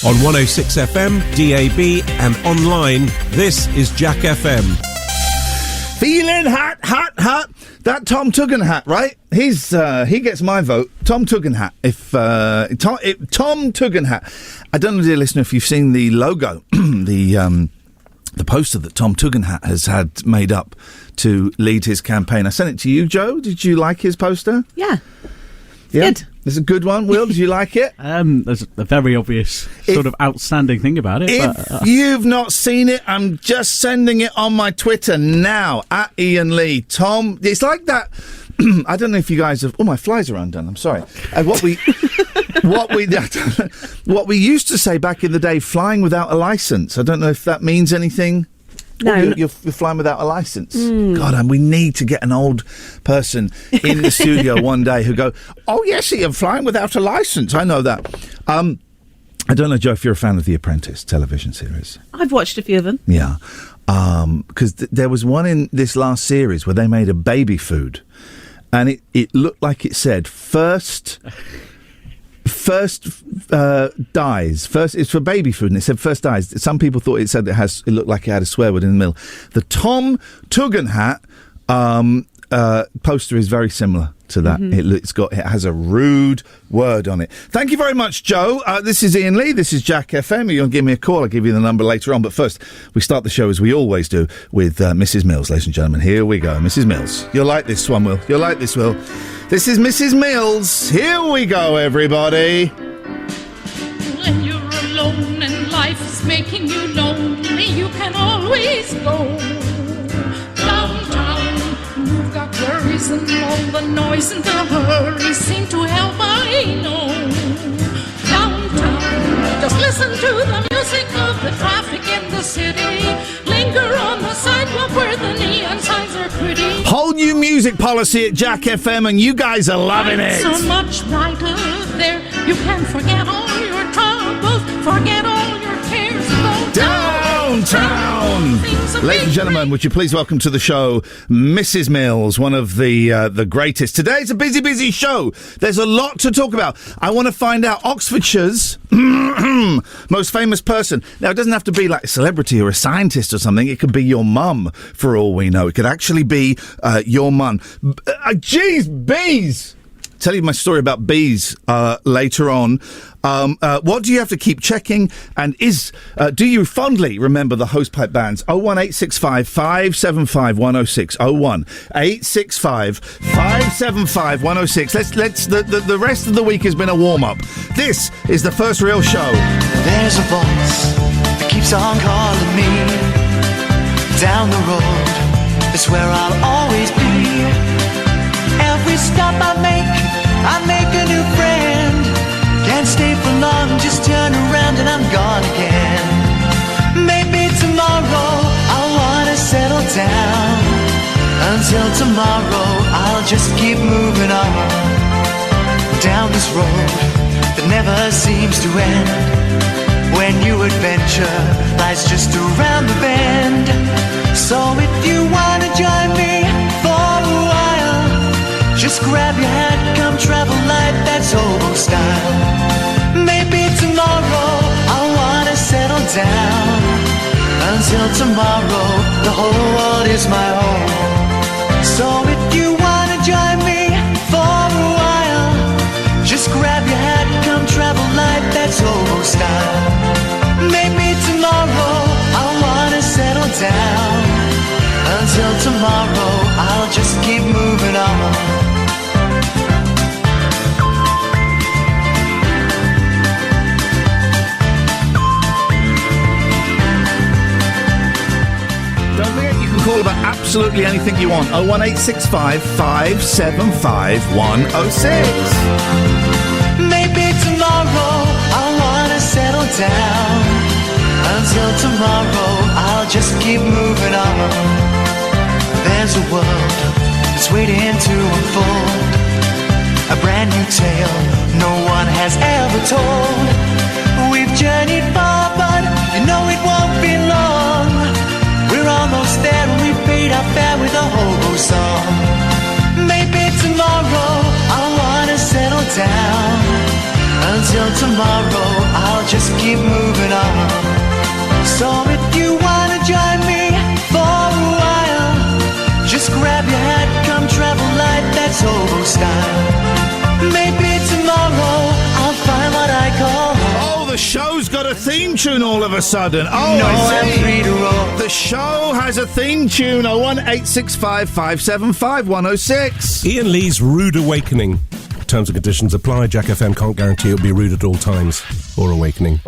On 106 FM, DAB and online, this is Jack FM. Feeling hot, hot, hot. That Tom Tugendhat, right? He gets my vote. Tom Tugendhat. Tom Tugendhat. I don't know, dear listener, if you've seen the logo, the poster that Tom Tugendhat has had made up to lead his campaign. I sent it to you, Joe. Did you like his poster? Yeah. Good. It's a good one. Will, did you like it? There's a very obvious sort of outstanding thing about it. If you've not seen it, I'm just sending it on my Twitter now, at Iain Lee. Tom, it's like that. I don't know if you guys have... Oh, my flies are undone. I'm sorry. What we used to say back in the day, flying without a licence. I don't know if that means anything. No. You're flying without a licence. God, and we need to get an old person in the studio one day who go, oh, yes, I'm flying without a licence. I know that. I don't know, Joe, if you're a fan of The Apprentice television series. I've watched a few of them. Yeah. Because there was one in this last series where they made a baby food, and it looked like it said, first dies. First, it's for baby food, and it said first dies. Some people thought it looked like it had a swear word in the middle. The Tom Tugendhat poster is very similar to that. Mm-hmm. It has a rude word on it. Thank you very much, Joe. This is Iain Lee. This is Jack FM. You'll give me a call. I'll give you the number later on. But first, we start the show as we always do with Mrs. Mills, ladies and gentlemen. Here we go, Mrs. Mills. You'll like this one, Will. You'll like this, Will. This is Mrs. Mills. Here we go, everybody. When you're alone and life is making you lonely, you can always go downtown. You've got worries and all the noise and the hurry seem to help, I know. Downtown, just listen to the music of the traffic in the city. Linger on the sidewalk where the neon signs are pretty. Whole new music policy at Jack FM, and you guys are loving it. So much brighter there. You can forget all your troubles, forget all your cares. Downtown. Ladies and gentlemen, would you please welcome to the show Mrs. Mills, one of the greatest. Today's a busy show. There's a lot to talk about. I want to find out Oxfordshire's most famous person. Now, it doesn't have to be like a celebrity or a scientist or something. It could be your mum, for all we know. It could actually be your mum. Geez, bees! Tell you my story about bees later on. What do you have to keep checking? And do you fondly remember the hosepipe bands? 01865 575 106. 01865 575 106. The rest of the week has been a warm-up. This is the first real show. There's a voice that keeps on calling me. Down the road, it's where I'll always be. Every stop I make a new friend. Can't stay for long, just turn around and I'm gone again. Maybe tomorrow I'll wanna settle down. Until tomorrow I'll just keep moving on. Down this road that never seems to end. When new adventure lies just around the bend. So if you wanna join me for a while, just grab your hat, come travel light, that's old style. Maybe tomorrow I'll wanna settle down. Until tomorrow, the whole world is my home. So if you wanna join me for a while, just grab your hat, come travel light, that's old style. Maybe tomorrow I'll wanna settle down. Until tomorrow, I'll just keep moving on. Call about absolutely anything you want. 01865 575 106. Maybe tomorrow I'll wanna settle down. Until tomorrow I'll just keep moving on. There's a world that's waiting to unfold. A brand new tale no one has ever told. We've journeyed far, but you know it won't be long. We're almost there and we paid our fare with a hobo song. Maybe tomorrow I'll wanna settle down. Until tomorrow I'll just keep moving. theme tune all of a sudden. The show has a theme tune. 01865 575 106. Iain Lee's Rude Awakening. Terms and conditions apply. Jack FM can't guarantee it'll be rude at all times or awakening.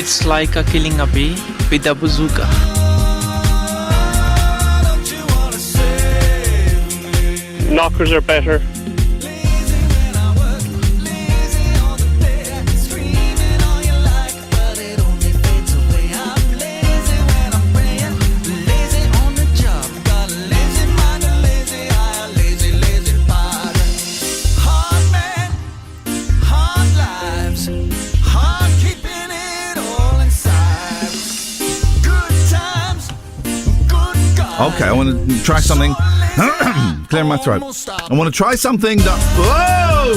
It's like killing a bee with a bazooka. Knockers are better. Okay, I want to try something. Clear my throat. I want to try something that... Whoa!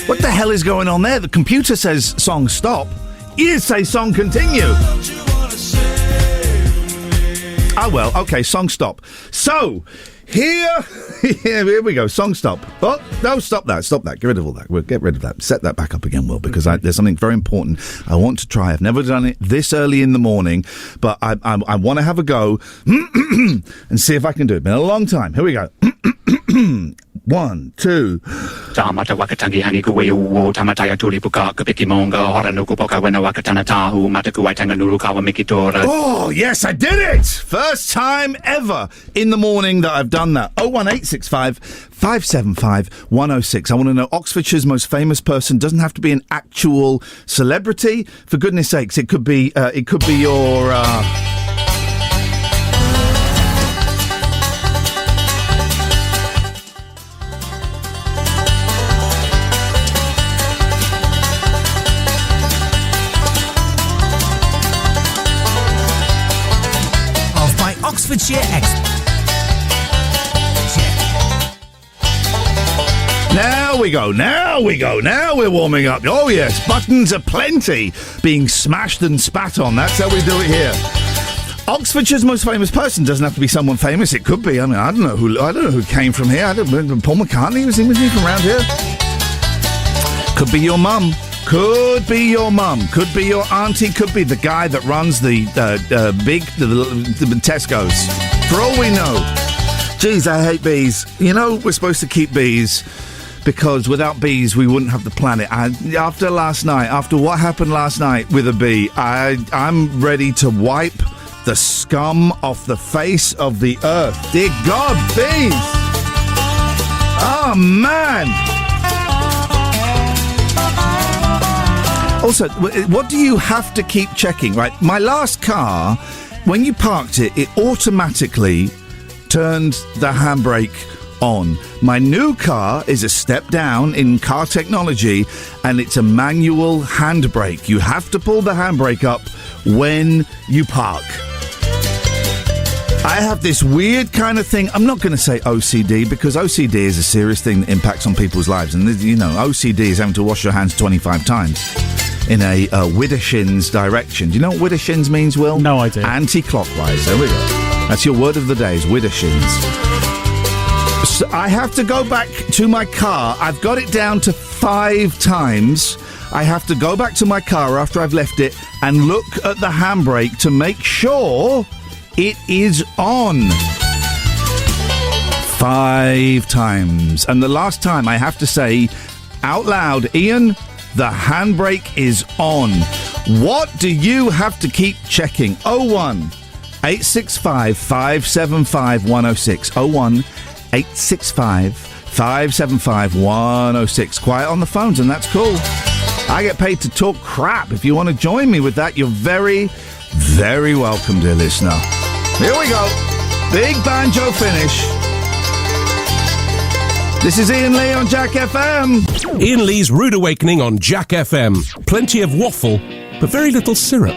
What the hell is going on there? The computer says song stop. Ears say song continue. Oh, well, okay, song stop. So, here we go, song stop. Oh, no, stop that. Get rid of all that. We'll get rid of that. Set that back up again, Will, because there's something very important I want to try. I've never done it this early in the morning, but I want to have a go and see if I can do it. Been a long time. Here we go. 1, 2. Tamata wakatangi hani kuwe uo tamataya tulipuka kupikimonga haranukupoka wena wakatana tahu matakuwaitanga nurukawa mikitora. Oh, yes, I did it! First time ever in the morning that I've done that. 01865 575 106. I want to know Oxfordshire's most famous person. Doesn't have to be an actual celebrity. For goodness sakes, it could be your... Oxfordshire expert. Now we go. Now we're warming up. Oh, yes. Buttons aplenty being smashed and spat on. That's how we do it here. Oxfordshire's most famous person doesn't have to be someone famous. It could be. I mean, I don't know who came from here. Paul McCartney was he from around here? Could be your mum. Could be your mum. Could be your auntie. Could be the guy that runs the Tesco's. For all we know. Jeez, I hate bees. You know, we're supposed to keep bees because without bees we wouldn't have the planet. After what happened last night with a bee, I'm ready to wipe the scum off the face of the earth. Dear God, bees! Oh, man! Also, what do you have to keep checking? Right, my last car, when you parked it, it automatically turned the handbrake on. My new car is a step down in car technology, and it's a manual handbrake. You have to pull the handbrake up when you park. I have this weird kind of thing. I'm not going to say OCD because OCD is a serious thing that impacts on people's lives. And, you know, OCD is having to wash your hands 25 times in a Widdershins direction. Do you know what Widdershins means, Will? No idea. Anti-clockwise. There we go. That's your word of the day, is Widdershins. So I have to go back to my car. I've got it down to 5 times. I have to go back to my car after I've left it and look at the handbrake to make sure it is on. 5 times. And the last time I have to say out loud, Ian, the handbrake is on. What do you have to keep checking? 01865 575 106. 01865 575 106. Quiet on the phones, and that's cool. I get paid to talk crap. If you want to join me with that, you're very, very welcome, dear listener. Here we go. Big banjo finish. This is Iain Lee on Jack FM. Iain Lee's Rude Awakening on Jack FM. Plenty of waffle, but very little syrup.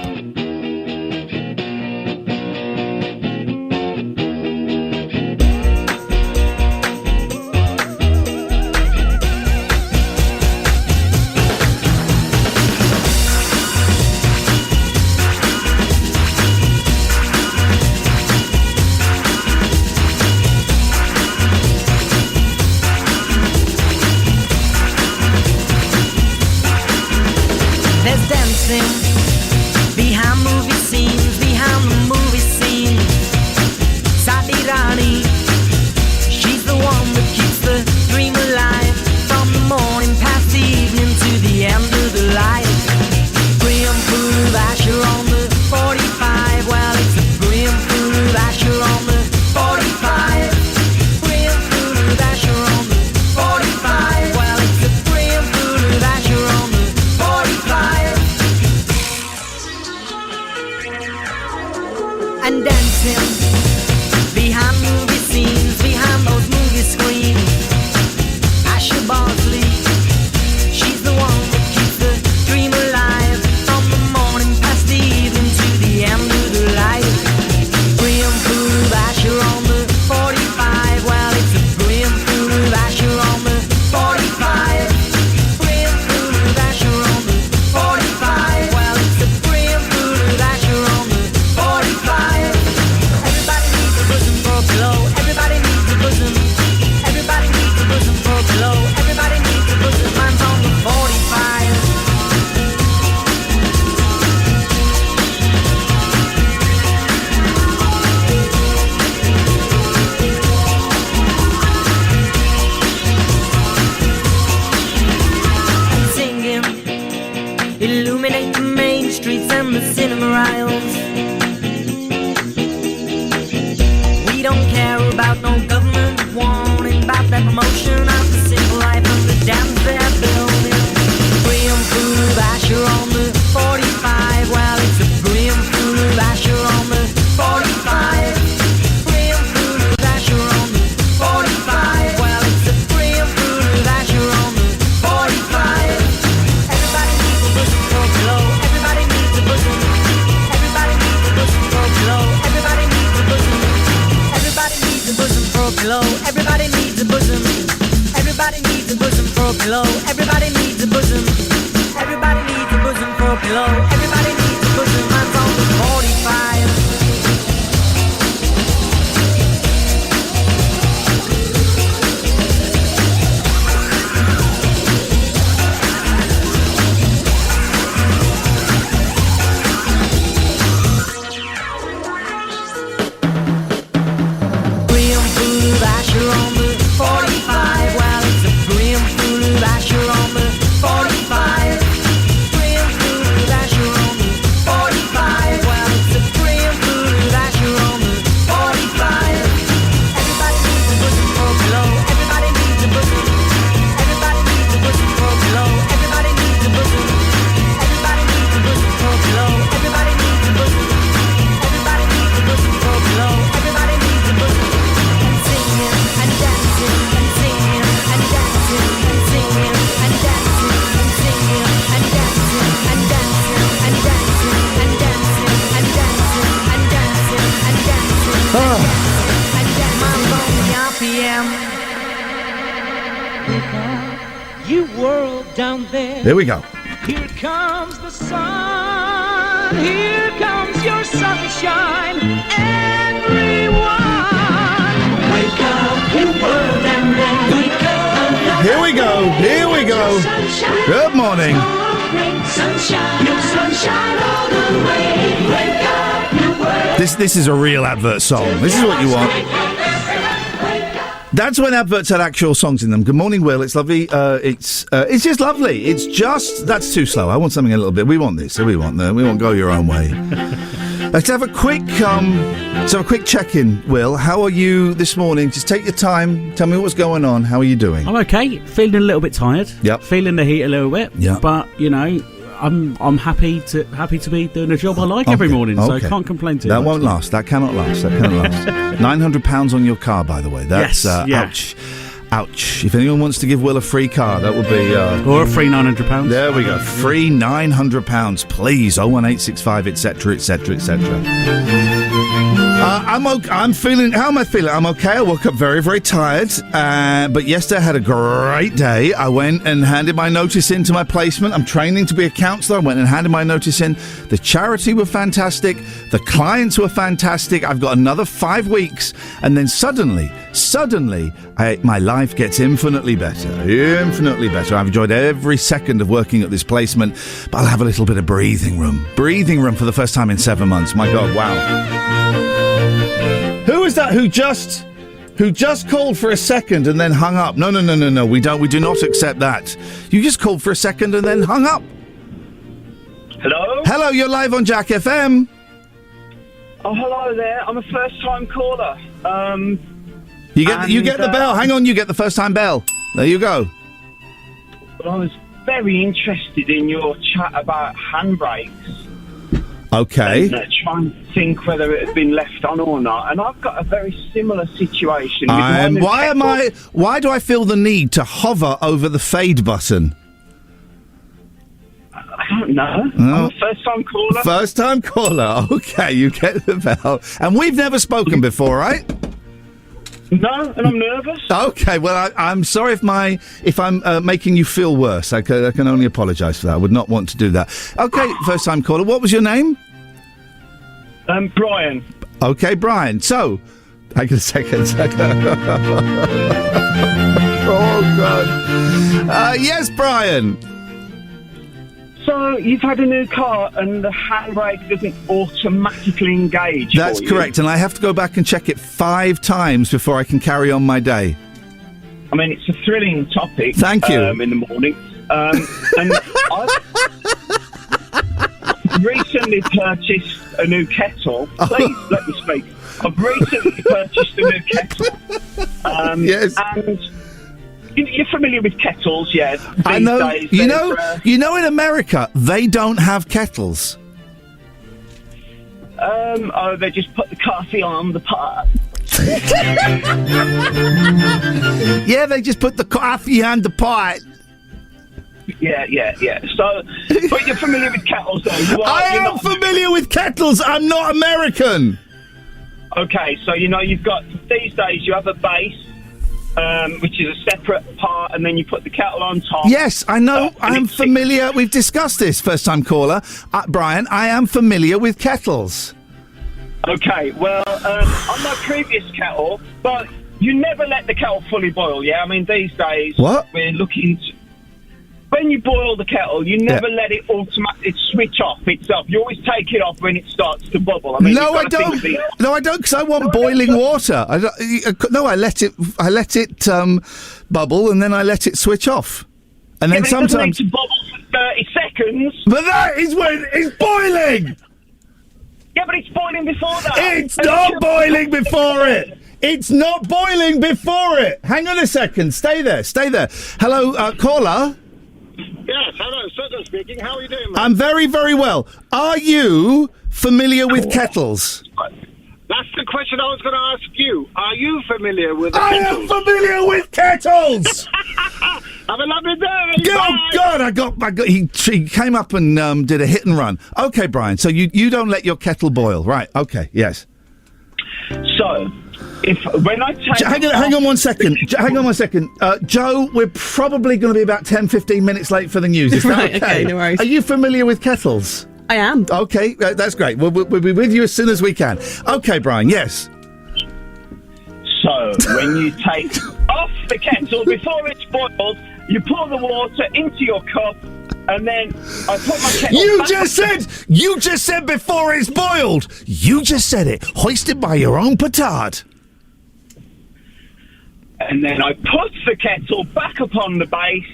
Everybody needs a bosom. Everybody needs a for a pillow. Everybody needs a bosom. Everybody needs a bosom for a pillow. Everybody needs a bosom. Mine's on the 45. Here we go. Here comes the sun. Here comes your sunshine. Everyone, wake up, you world, and then wake up. Here we go. Here we go. Good morning. Sunshine, your sunshine all the way. Wake up, you world. This is a real advert song. This is what you want. That's when adverts had actual songs in them. Good morning, Will. It's lovely. It's just lovely. It's just that's too slow. I want something a little bit. We want this. We want that. We want go your own way. Let's have a quick check-in. Will, how are you this morning? Just take your time. Tell me what's going on. How are you doing? I'm okay. Feeling a little bit tired. Yep. Feeling the heat a little bit. Yep. But you know, I'm happy to be doing a job I like every morning, so I can't complain too much. That won't last. That cannot last. That cannot last. £900 on your car, by the way. That's ouch. Ouch. If anyone wants to give Will a free car, that would be... or a free £900. There we go. Free £900, please. 01865, etc., etc., etc. I'm feeling... How am I feeling? I'm okay. I woke up very, very tired. But yesterday I had a great day. I went and handed my notice in to my placement. I'm training to be a counsellor. I went and handed my notice in. The charity were fantastic. The clients were fantastic. I've got another 5 weeks. And then suddenly, my life gets infinitely better. Infinitely better. I've enjoyed every second of working at this placement. But I'll have a little bit of breathing room. Breathing room for the first time in 7 months. My God, wow. Who is that who just called for a second and then hung up? No. We do not accept that. You just called for a second and then hung up. Hello? Hello, you're live on Jack FM. Oh, hello there. I'm a first-time caller. You get the bell. Hang on, you get the first-time bell. There you go. Well, I was very interested in your chat about handbrakes. Okay. And trying to think whether it had been left on or not. And I've got a very similar situation. With Why do I feel the need to hover over the fade button? I don't know. Oh. I'm a first-time caller. First-time caller. Okay, you get the bell. And we've never spoken before, right? No, and I'm nervous. Okay, well, I'm sorry if I'm making you feel worse. I can only apologise for that. I would not want to do that. Okay, first-time caller. What was your name? Brian. Okay, Brian. So, hang on a second. Oh, God. Yes, Brian. So, you've had a new car and the handbrake doesn't automatically engage. That's correct, and I have to go back and check it 5 times before I can carry on my day. I mean, it's a thrilling topic. Thank you. In the morning. And I've recently purchased a new kettle. Please, let me speak. I've recently purchased a new kettle. Yes. And... You're familiar with kettles, yeah? I know. Days, you know, in America, they don't have kettles. They just put the coffee on the pot. Yeah, they just put the coffee on the pot. Yeah. So, but you're familiar with kettles, though? I am familiar with kettles. I'm not American. Okay, so, you've got, these days, you have a base, which is a separate part, and then you put the kettle on top. Yes, I know. I am familiar. We've discussed this, first-time caller. Brian, I am familiar with kettles. Okay, well, on my previous kettle, but you never let the kettle fully boil, yeah? I mean, these days, we're looking to... When you boil the kettle, you never let it switch off itself. You always take it off when it starts to bubble. I mean, no, I don't. No, I don't, because I want boiling water. I let it bubble, and then I let it switch off. And then sometimes... It doesn't need to bubble for 30 seconds. But that is when it's boiling! Yeah, but it's boiling before that. It's not boiling before it! It's not boiling before it! Hang on a second. Stay there. Hello, caller? Yes, hello, Sutton speaking. How are you doing, man? I'm very, very well. Are you familiar with kettles? That's the question I was going to ask you. Are you familiar with I am familiar with kettles! Have a lovely day! Oh, God, I got he came up and did a hit and run. Okay, Brian, so you don't let your kettle boil. Right, okay, yes. So... when I take... Hang on one second. Joe, we're probably going to be about 10, 15 minutes late for the news. Is that Right, okay, no worries. Are you familiar with kettles? I am. Okay, that's great. We'll be with you as soon as we can. Okay, Brian, yes. So, when you take off the kettle, before it's boiled, you pour the water into your cup, and then I put my kettle You just said before it's boiled. You just said it. Hoisted by your own petard. And then I put the kettle back upon the base.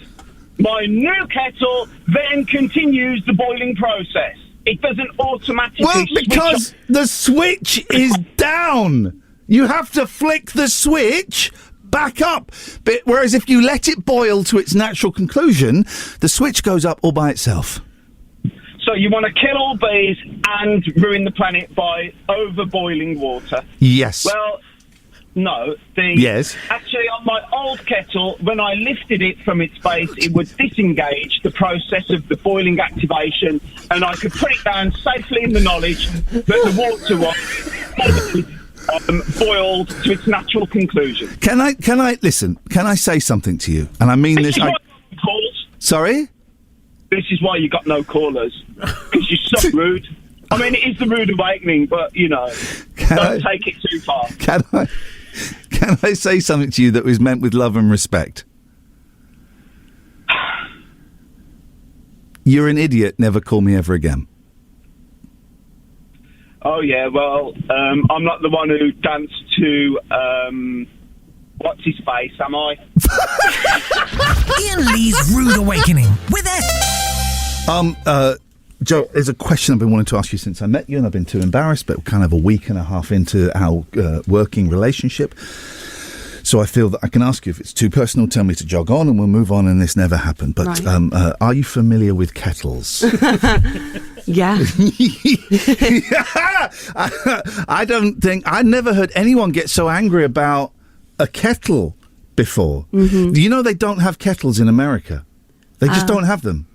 My new kettle then continues the boiling process. It doesn't automatically because the switch is down. You have to flick the switch back up. But whereas if you let it boil to its natural conclusion, the switch goes up all by itself. So you want to kill all bees and ruin the planet by overboiling water? Yes. Well, no. Yes. Actually, on my old kettle, when I lifted it from its base, it would disengage the process of the boiling activation, and I could put it down safely in the knowledge that the water was boiled to its natural conclusion. Can I listen? Can I say something to you? And I mean this. Sorry? This is why you got no callers, because you're so rude. I mean, it is the rude awakening, but don't take it too far. Can I say something to you that was meant with love and respect? You're an idiot. Never call me ever again. Oh, yeah, well, I'm not the one who danced to, what's his face, am I? Iain Lee's Rude Awakening with it. Joe, there's a question I've been wanting to ask you since I met you, and I've been too embarrassed, but kind of a week and a half into our working relationship. So I feel that I can ask you. If it's too personal, tell me to jog on and we'll move on, and this never happened. But right. Are you familiar with kettles? Yeah. I don't think... I've never heard anyone get so angry about a kettle before. Mm-hmm. You know they don't have kettles in America. They just don't have them.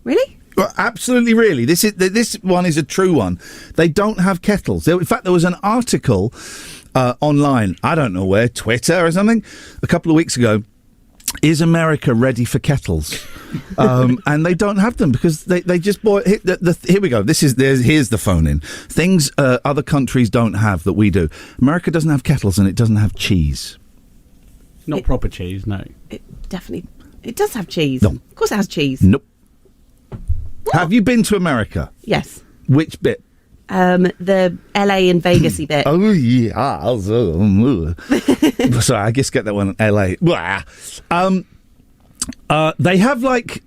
Really? Well, absolutely, really. This one is a true one. They don't have kettles. In fact, there was an article online, I don't know where, Twitter or something, a couple of weeks ago. Is America ready for kettles? And they don't have them because they just boil. Here we go. Here's the phone in. Things other countries don't have that we do. America doesn't have kettles and it doesn't have cheese. Not proper cheese, no. It does have cheese. No. Of course it has cheese. Nope. What? Have you been to America? Yes. Which bit? The LA and Vegas-y bit. Oh, yeah. Sorry, I just get that one. LA. They have, like,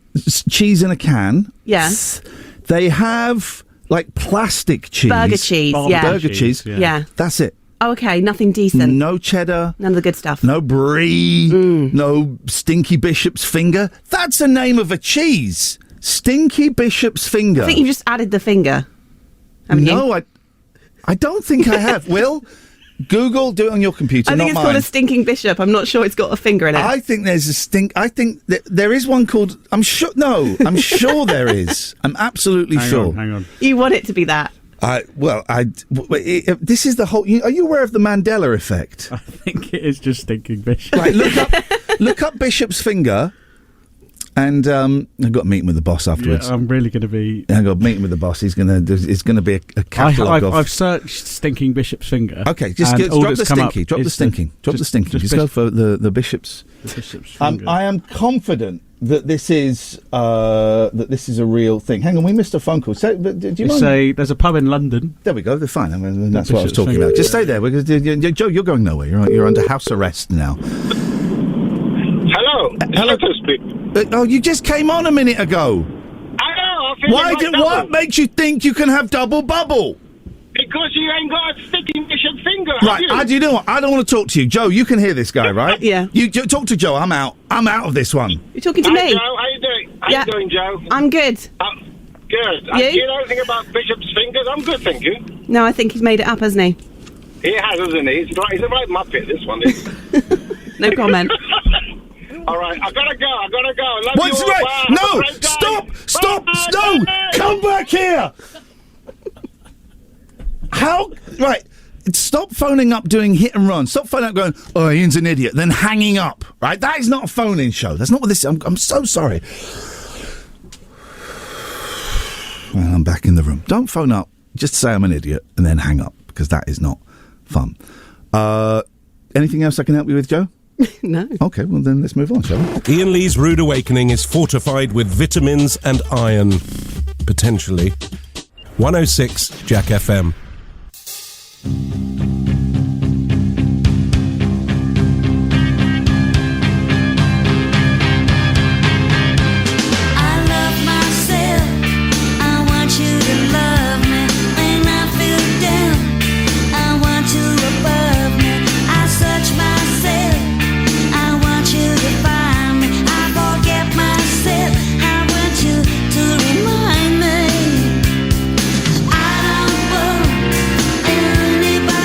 cheese in a can. Yes. They have, like, plastic cheese. Burger cheese, yeah. Burger cheese. Yeah. That's it. Oh, okay, nothing decent. No cheddar. None of the good stuff. No brie. No Stinky Bishop's Finger. That's the name of a cheese. Stinky Bishop's Finger. I think you just added the finger. No, I don't think I have. Will, Google, do it on your computer, I think it's called a stinking bishop. I'm not sure it's got a finger in it. I think there's a stink. I think that there is one called... I'm sure there is. I'm absolutely sure. Hang on. You want it to be that. This is the whole. Are you aware of the Mandela effect? I think it is just stinking Bishop. Right, look up Bishop's finger, and I've got a meeting with the boss afterwards. Yeah, I'm really going to be. I've got a meeting with the boss. It's going to be a catalogue of. I've searched stinking Bishop's finger. Okay, just drop the stinky. Drop the stinking. Just go for the Bishop's. The Bishop's finger. I am confident that this is a real thing. Hang on, we missed a phone call. Do you mind? There's a pub in London. There we go. They're fine. I mean, that's what I was talking about. Just stay there. Joe, you're going nowhere. You're under house arrest now. Hello. Oh, you just came on a minute ago. I know. What makes you think you can have double bubble? Because you ain't got a sticking Bishop finger. Right, you know what? I don't want to talk to you. Joe, you can hear this guy, right? Yeah. You talk to Joe. I'm out of this one. You're talking to Hi, me? Joe. How you doing? How you doing, Joe? I'm good. Good. You? Do you know anything about Bishop's fingers? I'm good, thank you. No, I think he's made it up, hasn't he? He has, hasn't he? He's a right muppet, this one is. No comment. All right, I gotta go. Love What's you all. right? Bye. No! Have a great day. Stop! Bye. No! Bye. Come back here! How? Right. Stop phoning up doing hit and run. Stop phoning up going, oh, Ian's an idiot, then hanging up. Right? That is not a phone-in show. That's not what this is. I'm so sorry. Well, I'm back in the room. Don't phone up. Just say I'm an idiot and then hang up, because that is not fun. Anything else I can help you with, Joe? No. Okay, well then let's move on, shall we? Ian Lee's Rude Awakening is fortified with vitamins and iron. Potentially. 106 Jack FM. Anybody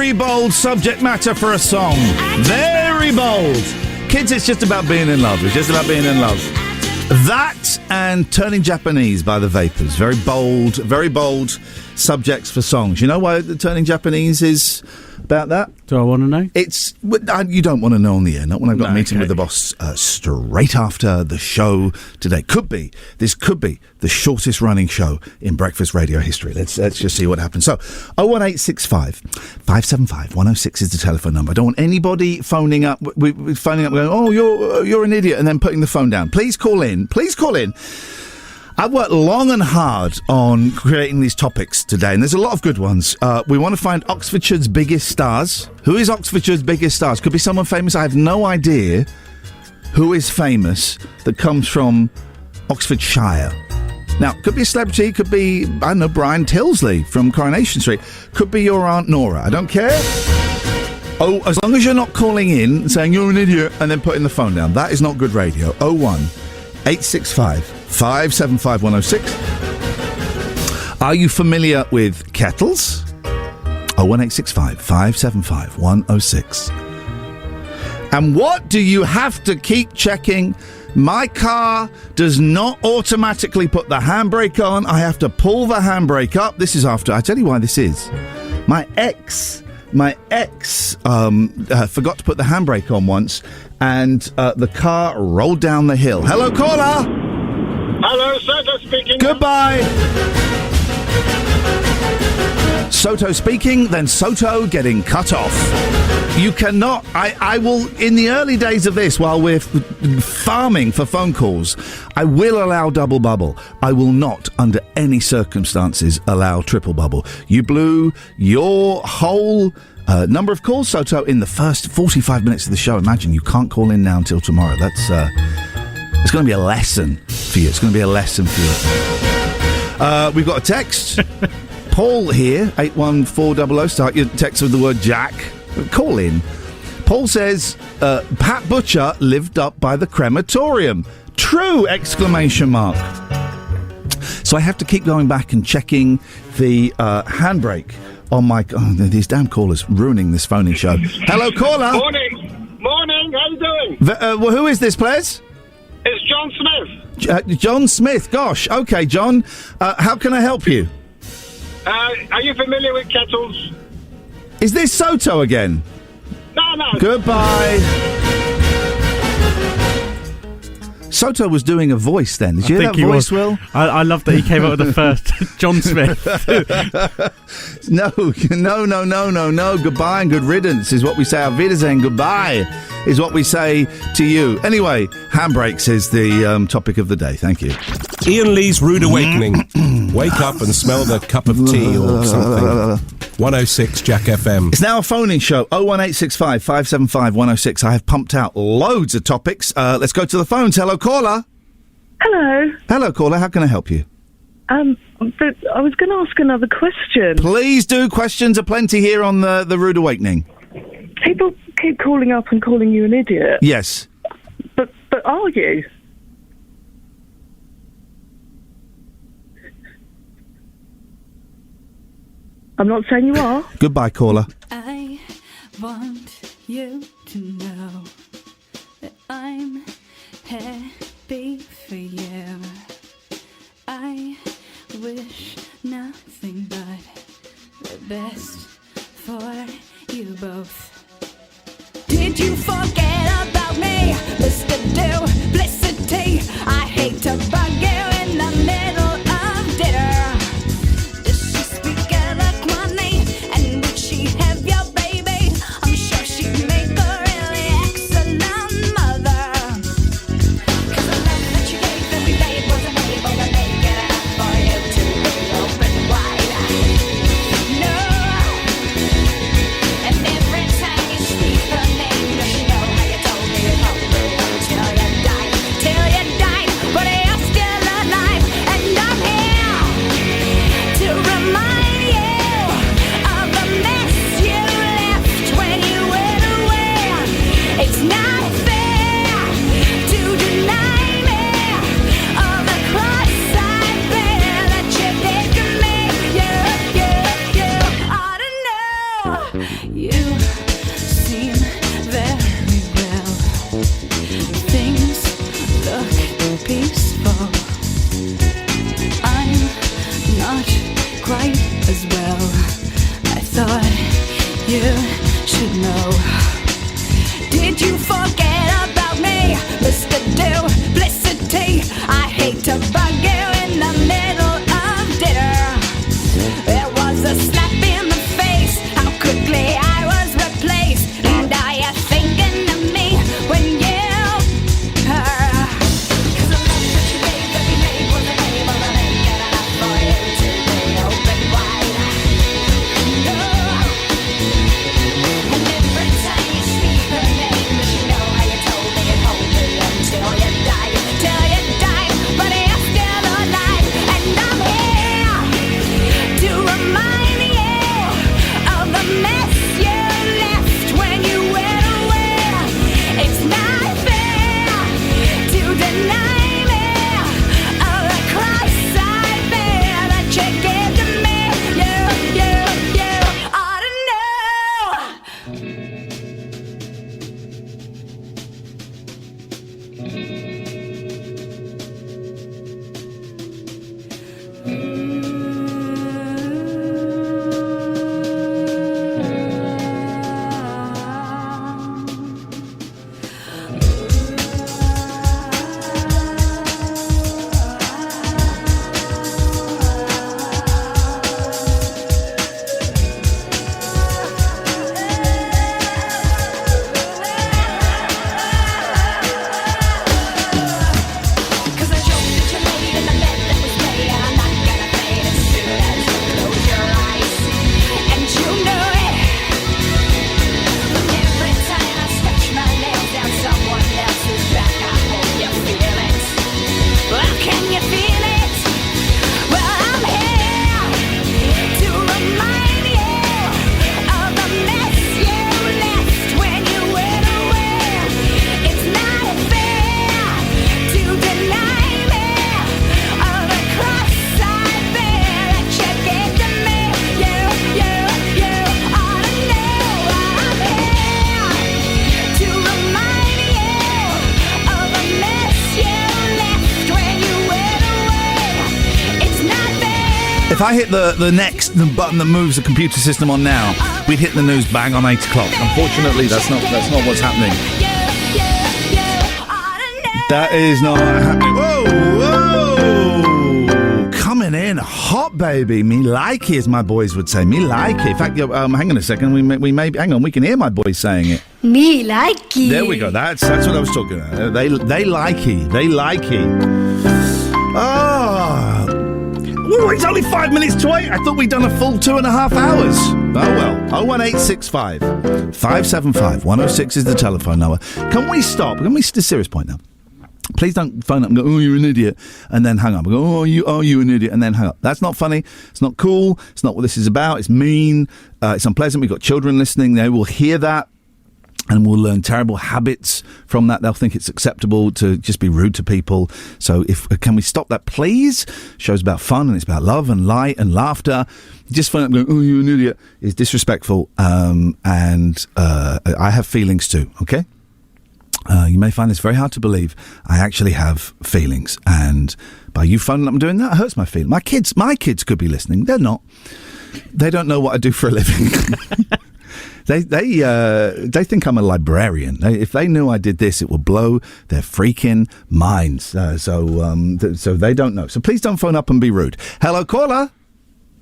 Very bold subject matter for a song. Very bold. Kids, it's just about being in love. It's just about being in love. That and Turning Japanese by the Vapors. Very bold subjects for songs. You know why the Turning Japanese is about that? Do I want to know? You don't want to know on the air. Not when I've got a meeting with the boss straight after the show today. This could be the shortest running show in breakfast radio history. Let's just see what happens. So 01865 575 106 is the telephone number. I don't want anybody phoning up going, oh, you're an idiot, and then putting the phone down. Please call in. I've worked long and hard on creating these topics today, and there's a lot of good ones. We want to find Oxfordshire's biggest stars. Who is Oxfordshire's biggest stars? Could be someone famous. I have no idea who is famous that comes from Oxfordshire. Now, could be a celebrity, could be, I don't know, Brian Tilsley from Coronation Street. Could be your Aunt Nora. I don't care. Oh, as long as you're not calling in saying you're an idiot and then putting the phone down. That is not good radio. 01865 575 106. Are you familiar with kettles? 01865 575 106. And what do you have to keep checking? My car does not automatically put the handbrake on. I have to pull the handbrake up. This is after, I tell you why this is. My ex forgot to put the handbrake on once, and the car rolled down the hill. Hello, caller. Hello, Soto speaking. Goodbye. Soto speaking, then Soto getting cut off. You cannot. I will, in the early days of this, while we're farming for phone calls, I will allow double bubble. I will not, under any circumstances, allow triple bubble. You blew your whole number of calls, Soto, in the first 45 minutes of the show. Imagine you can't call in now until tomorrow. It's going to be a lesson for you. It's going to be a lesson for you. We've got a text. Paul here, 81400. Start your text with the word Jack. Call in. Paul says, Pat Butcher lived up by the crematorium. True! ! So I have to keep going back and checking the handbrake on my... Oh, these damn callers ruining this phoning show. Hello, caller! Morning, how you doing? Well, who is this, please? It's John Smith. John Smith, gosh. Okay, John, how can I help you? Are you familiar with kettles? Is this Soto again? No. Goodbye. Soto was doing a voice then. Did you hear that voice, Will? I love that he came up with the first John Smith. No. Goodbye and good riddance is what we say. Auf Wiedersehen, goodbye is what we say to you. Anyway, handbrakes is the topic of the day. Thank you. Ian Lee's Rude Awakening. Wake up and smell the cup of tea or something. 106 Jack FM. It's now a phoning show. 01865 575 106. I have pumped out loads of topics. Let's go to the phones. Hello, caller. Hello. Hello, caller. How can I help you? But I was going to ask another question. Please do. Questions are plenty here on the Rude Awakening. People keep calling up and calling you an idiot. Yes. But are you? I'm not saying you are. Goodbye, caller. I want you to know that I'm happy for you. I wish nothing but the best for you both. Did you forget about me, Mr. Duplicity? I hate to bug you in the middle of dinner. Does she speak eloquently? And would she have your baby? I'm sure she'd make a really excellent mother. 'Cause the love that you gave every day wasn't able to make it up for you to be open wide. No. And every time you speak her name, does she know how you told me to hold her till you died? But I asked hate to bug you in the middle of dinner. There was a slap in the face, how quickly I was replaced. And are you thinking of me when you heard? 'Cause the love that you gave every day was the name of an ain't got enough for you today. Open wide. No. And every time you speak her name, does she know how you told me and hold me until you died? Till you died, but you're still alive. And I'm here to remind you of the mess you left when you went away. It's not fair to deny me of the cross I bear that you gave to me. You ought to know. Cause I joked that you laid in the bed that was made, and I'm not gonna fade as soon as you close your eyes. And you know it. But every time I stretch my nails down someone else's back, I hope you feel it. Well, can you feel it? Well, I'm here to remind you of the mess you left when you went away. It's not fair to deny me of the cross I bear that you gave to me. You ought to know I'm here to remind you of the mess you left when you went away. It's not fair. If I hit the button that moves the computer system on now, we'd hit the news bang on 8 o'clock. Unfortunately, that's not what's happening. That is not happening. Whoa! Coming in hot, baby. Me likey, as my boys would say. Me likey. In fact, hang on a second. We may hang on. We can hear my boys saying it. Me likey. There we go. That's what I was talking about. They likey. They likey. Ah. Oh, it's only 5 minutes to 8. I thought we'd done a full 2.5 hours. Oh well. 01865 575 106 is the telephone number. Can we stop? Can we? It's a serious point now. Please don't phone up and go, oh, you're an idiot, and then hang up. And go, oh, you an idiot, and then hang up. That's not funny. It's not cool. It's not what this is about. It's mean. It's unpleasant. We've got children listening. They will hear that and will learn terrible habits from that. They'll think it's acceptable to just be rude to people. So can we stop that, please? Show's about fun, and it's about love and light and laughter. Just phone up and going, oh, you're an idiot, is disrespectful. And I have feelings too, okay? You may find this very hard to believe. I actually have feelings, and by you phoning up and doing that, it hurts my feelings. My kids could be listening. They're not. They don't know what I do for a living. They think I'm a librarian. If they knew I did this, it would blow their freaking minds. So they don't know. So please don't phone up and be rude. Hello, caller.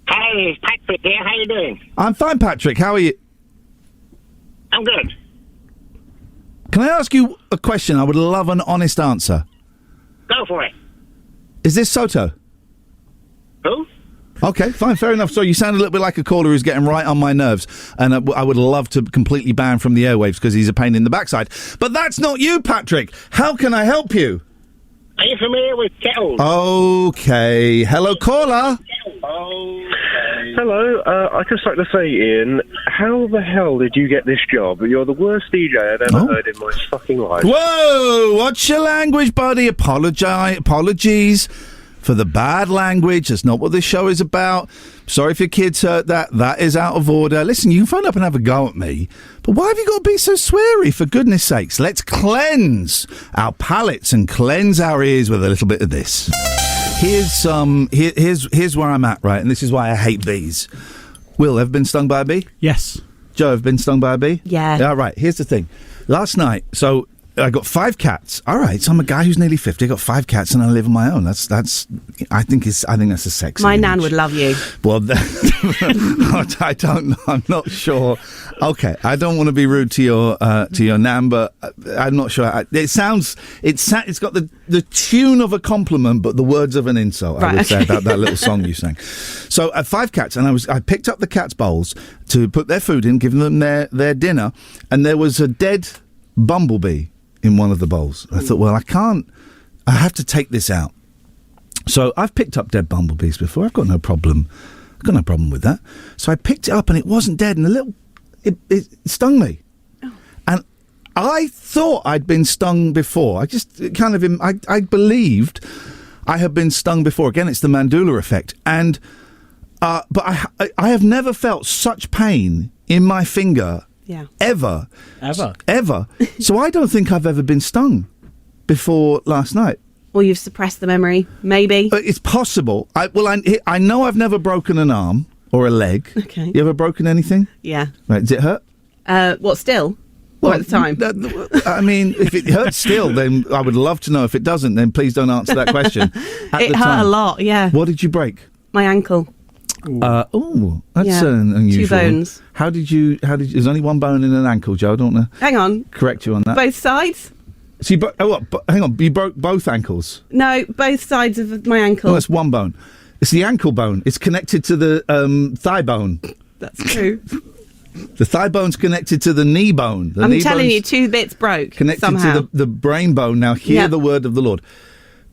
Hey, Patrick here. How you doing? I'm fine, Patrick. How are you? I'm good. Can I ask you a question? I would love an honest answer. Go for it. Is this Soto? Who? Okay, fine, fair enough. So you sound a little bit like a caller who's getting right on my nerves, and I would love to completely ban from the airwaves because he's a pain in the backside. But that's not you, Patrick. How can I help you? Are you familiar with kettles? Okay. Hello, caller. Hello, I'd just like to say, Ian, how the hell did you get this job? You're the worst DJ I've ever heard in my fucking life. Whoa! Watch your language, buddy. Apologies for the bad language. That's not what this show is about. Sorry if your kids heard that. That is out of order. Listen, you can phone up and have a go at me, but why have you got to be so sweary, for goodness sakes? Let's cleanse our palates and cleanse our ears with a little bit of this. Here's where I'm at, right? And this is why I hate bees. Will, ever been stung by a bee? Yes. Joe, have been stung by a bee? Yeah. Yeah, right. Here's the thing. Last night, so I got 5 cats. All right, so I'm a guy who's nearly 50. I got 5 cats and I live on my own. That's. I think that's a sexy. My image. nan would love you. Well, I don't know. I'm not sure. Okay, I don't want to be rude to your nan, but I'm not sure. It's got the tune of a compliment, but the words of an insult. I would say about that little song you sang. So 5 cats, and I picked up the cats' bowls to put their food in, giving them their dinner, and there was a dead bumblebee in one of the bowls. I thought, well, I have to take this out. So I've picked up dead bumblebees before. I've got no problem with that. So I picked it up and it wasn't dead, and it stung me. Oh. And I thought I'd been stung before. I just I believed I had been stung before. Again, it's the Mandela effect. And but I have never felt such pain in my finger. Yeah. Ever. So I don't think I've ever been stung before last night. Or you've suppressed the memory, maybe. It's possible. I know I've never broken an arm or a leg. Okay. You ever broken anything? Yeah. Right. Does it hurt? What, still? Or at the time? I mean, if it hurts still, then I would love to know. If it doesn't, then please don't answer that question. It hurt a lot, yeah. What did you break? My ankle. That's unusual. 2 bones. How did you? There's only 1 bone in an ankle, Joe. I don't want to Hang on. correct you on that. Both sides? So hang on. You broke both ankles? No, both sides of my ankle. No, that's 1 bone. It's the ankle bone. It's connected to the thigh bone. That's true. The thigh bone's connected to the knee bone. I'm telling you, 2 bits broke connected somehow. to the brain bone. Now hear the word of the Lord.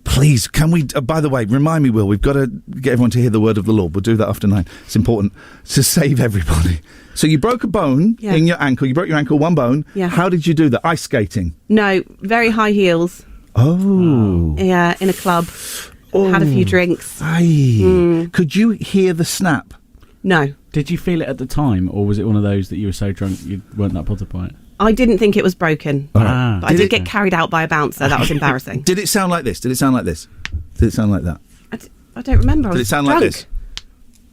Please, can we... by the way, remind me, Will, we've got to get everyone to hear the word of the Lord. We'll do that after 9. It's important to save everybody. So you broke a bone in your ankle. You broke your ankle, 1 bone. Yeah. How did you do that? Ice skating? No, very high heels. Oh. Yeah, in a club. Oh. Had a few drinks. Could you hear the snap? No. Did you feel it at the time, or was it one of those that you were so drunk you weren't that bothered by it? I didn't think it was broken. But I did get carried out by a bouncer. That was embarrassing. Did it sound like this? Did it sound like this? Did it sound like that? I don't remember. Did it sound drunk. like this?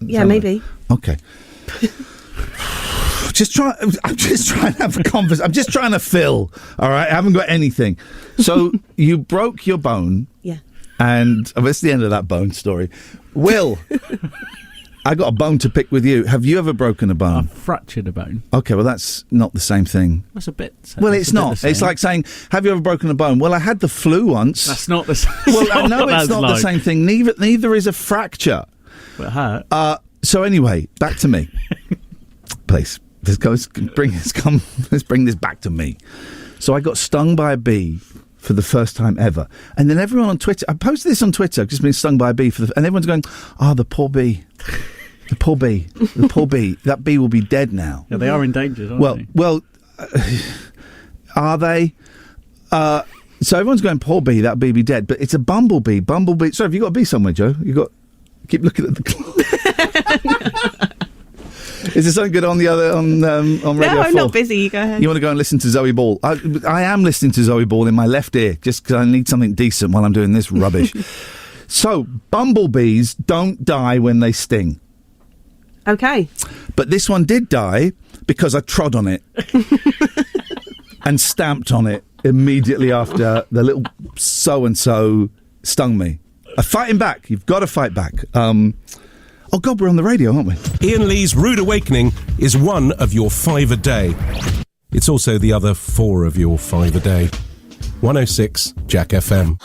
Yeah, maybe. Okay. I'm just trying to have a conversation. I'm just trying to fill. All right, I haven't got anything. So you broke your bone. Yeah. And that's the end of that bone story. Will, I got a bone to pick with you. Have you ever broken a bone? I've fractured a bone. Okay, well that's not the same thing. That's a bit. Well, it's not. It's like saying, "Have you ever broken a bone?" Well, I had the flu once. That's not the same. Well, I know it's not the same thing. Neither is a fracture. But it hurt. So anyway, back to me, please. Let's bring this back to me. So I got stung by a bee for the first time ever, and then everyone on Twitter. I posted this on Twitter. I've just been stung by a bee and everyone's going, "Oh, the poor bee, the poor bee, the poor bee. That bee will be dead now." Yeah, they are endangered, aren't they? Well, are they? So everyone's going, "Poor bee, that bee be dead," but it's a bumblebee. Bumblebee. So have you got a bee somewhere, Joe? Keep looking at the clock. Is there something good on the other on Radio 4? No, I'm not busy. You go ahead. You want to go and listen to Zoe Ball? I am listening to Zoe Ball in my left ear just because I need something decent while I'm doing this rubbish. So bumblebees don't die when they sting. Okay. But this one did die because I trod on it and stamped on it immediately after the little so-and-so stung me. Fighting back. You've got to fight back. Oh, God, we're on the radio, aren't we? Iain Lee's Rude Awakening is one of your 5 a day. It's also the other 4 of your 5 a day. 106 Jack FM.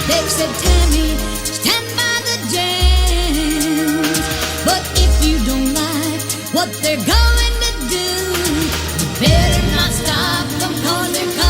They've said, Tammy, stand by the jams. But if you don't like what they're going to do, you better not stop them, 'cause they're coming.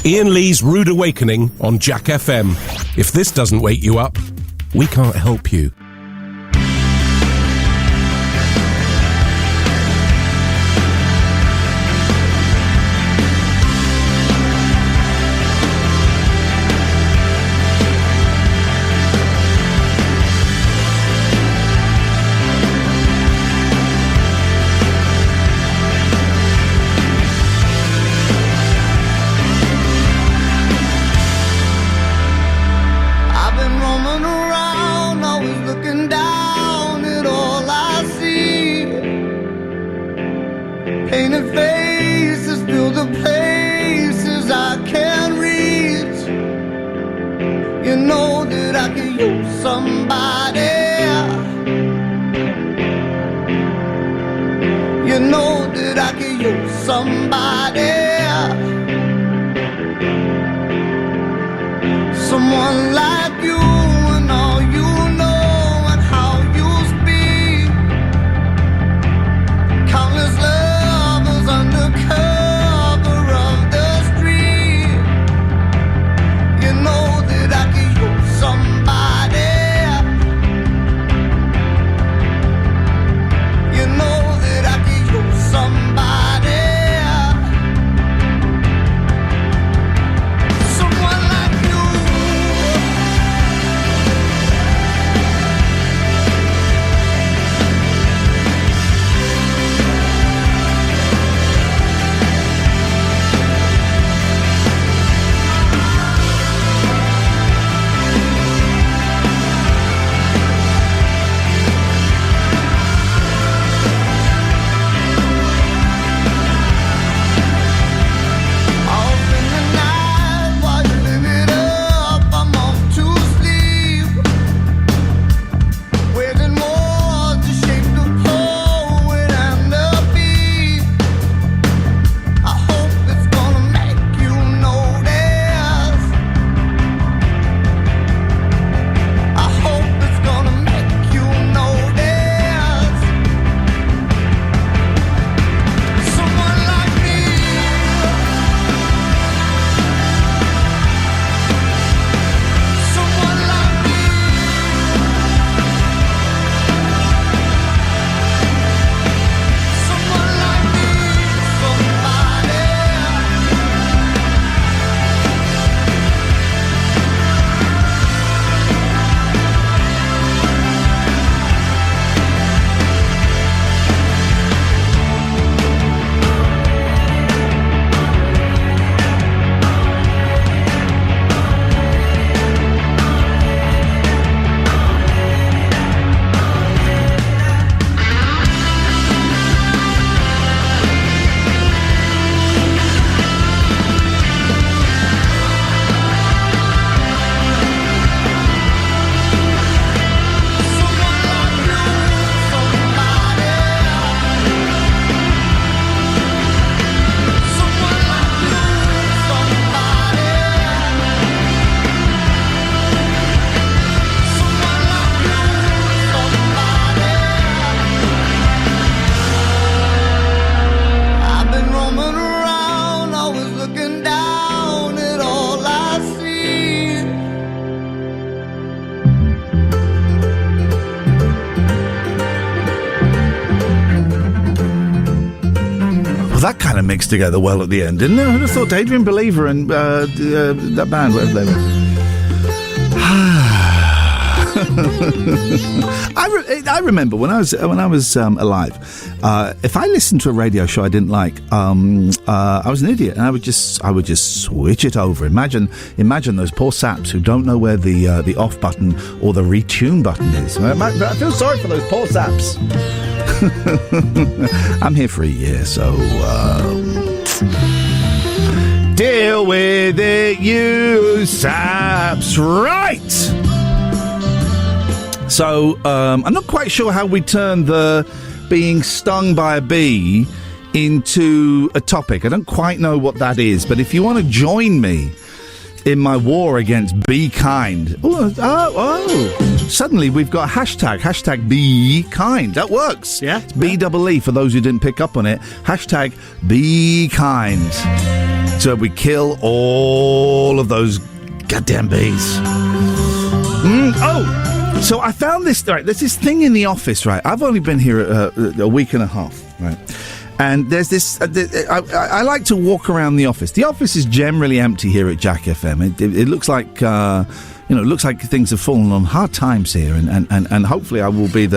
Iain Lee's Rude Awakening on Jack FM. If this doesn't wake you up, we can't help you. Someone like you and all you know and how you speak. Countless lovers under cover of the street. You know that I could use somebody. You know that I could use somebody. That kind of mixed together well at the end, didn't it? I would have thought Adrian Believer and that band, whatever they were. I remember when I was alive, if I listened to a radio show I didn't like, I was an idiot, and I would just switch it over. Imagine those poor saps who don't know where the off button or the retune button is. I feel sorry for those poor saps. I'm here for a year, so deal with it, you saps. Right. So I'm not quite sure how we turn the being stung by a bee into a topic. I don't quite know what that is, but if you want to join me in my war against be kind. Suddenly we've got hashtag be kind. That works. Yeah. It's B-double-E for those who didn't pick up on it. Hashtag be kind. So we kill all of those goddamn bees. So I found this, right, there's this thing in the office, right? I've only been here a week and a half, right? And there's this, I like to walk around the office. The office is generally empty here at Jack FM. It looks like, it looks like things have fallen on hard times here. And hopefully I will be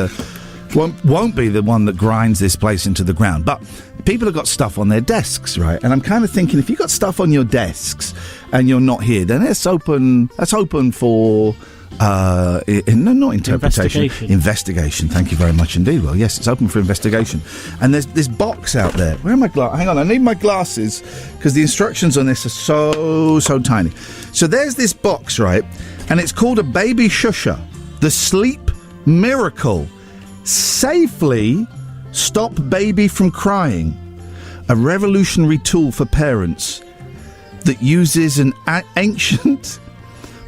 won't be the one that grinds this place into the ground. But people have got stuff on their desks, right? And I'm kind of thinking, if you've got stuff on your desks and you're not here, then that's open for... not interpretation. Investigation. Thank you very much indeed. Well, yes, it's open for investigation. And there's this box out there. Where are my glasses? Hang on, I need my glasses because the instructions on this are so tiny. So there's this box, right? And it's called a baby shusher. The Sleep Miracle. Safely stop baby from crying. A revolutionary tool for parents that uses an ancient...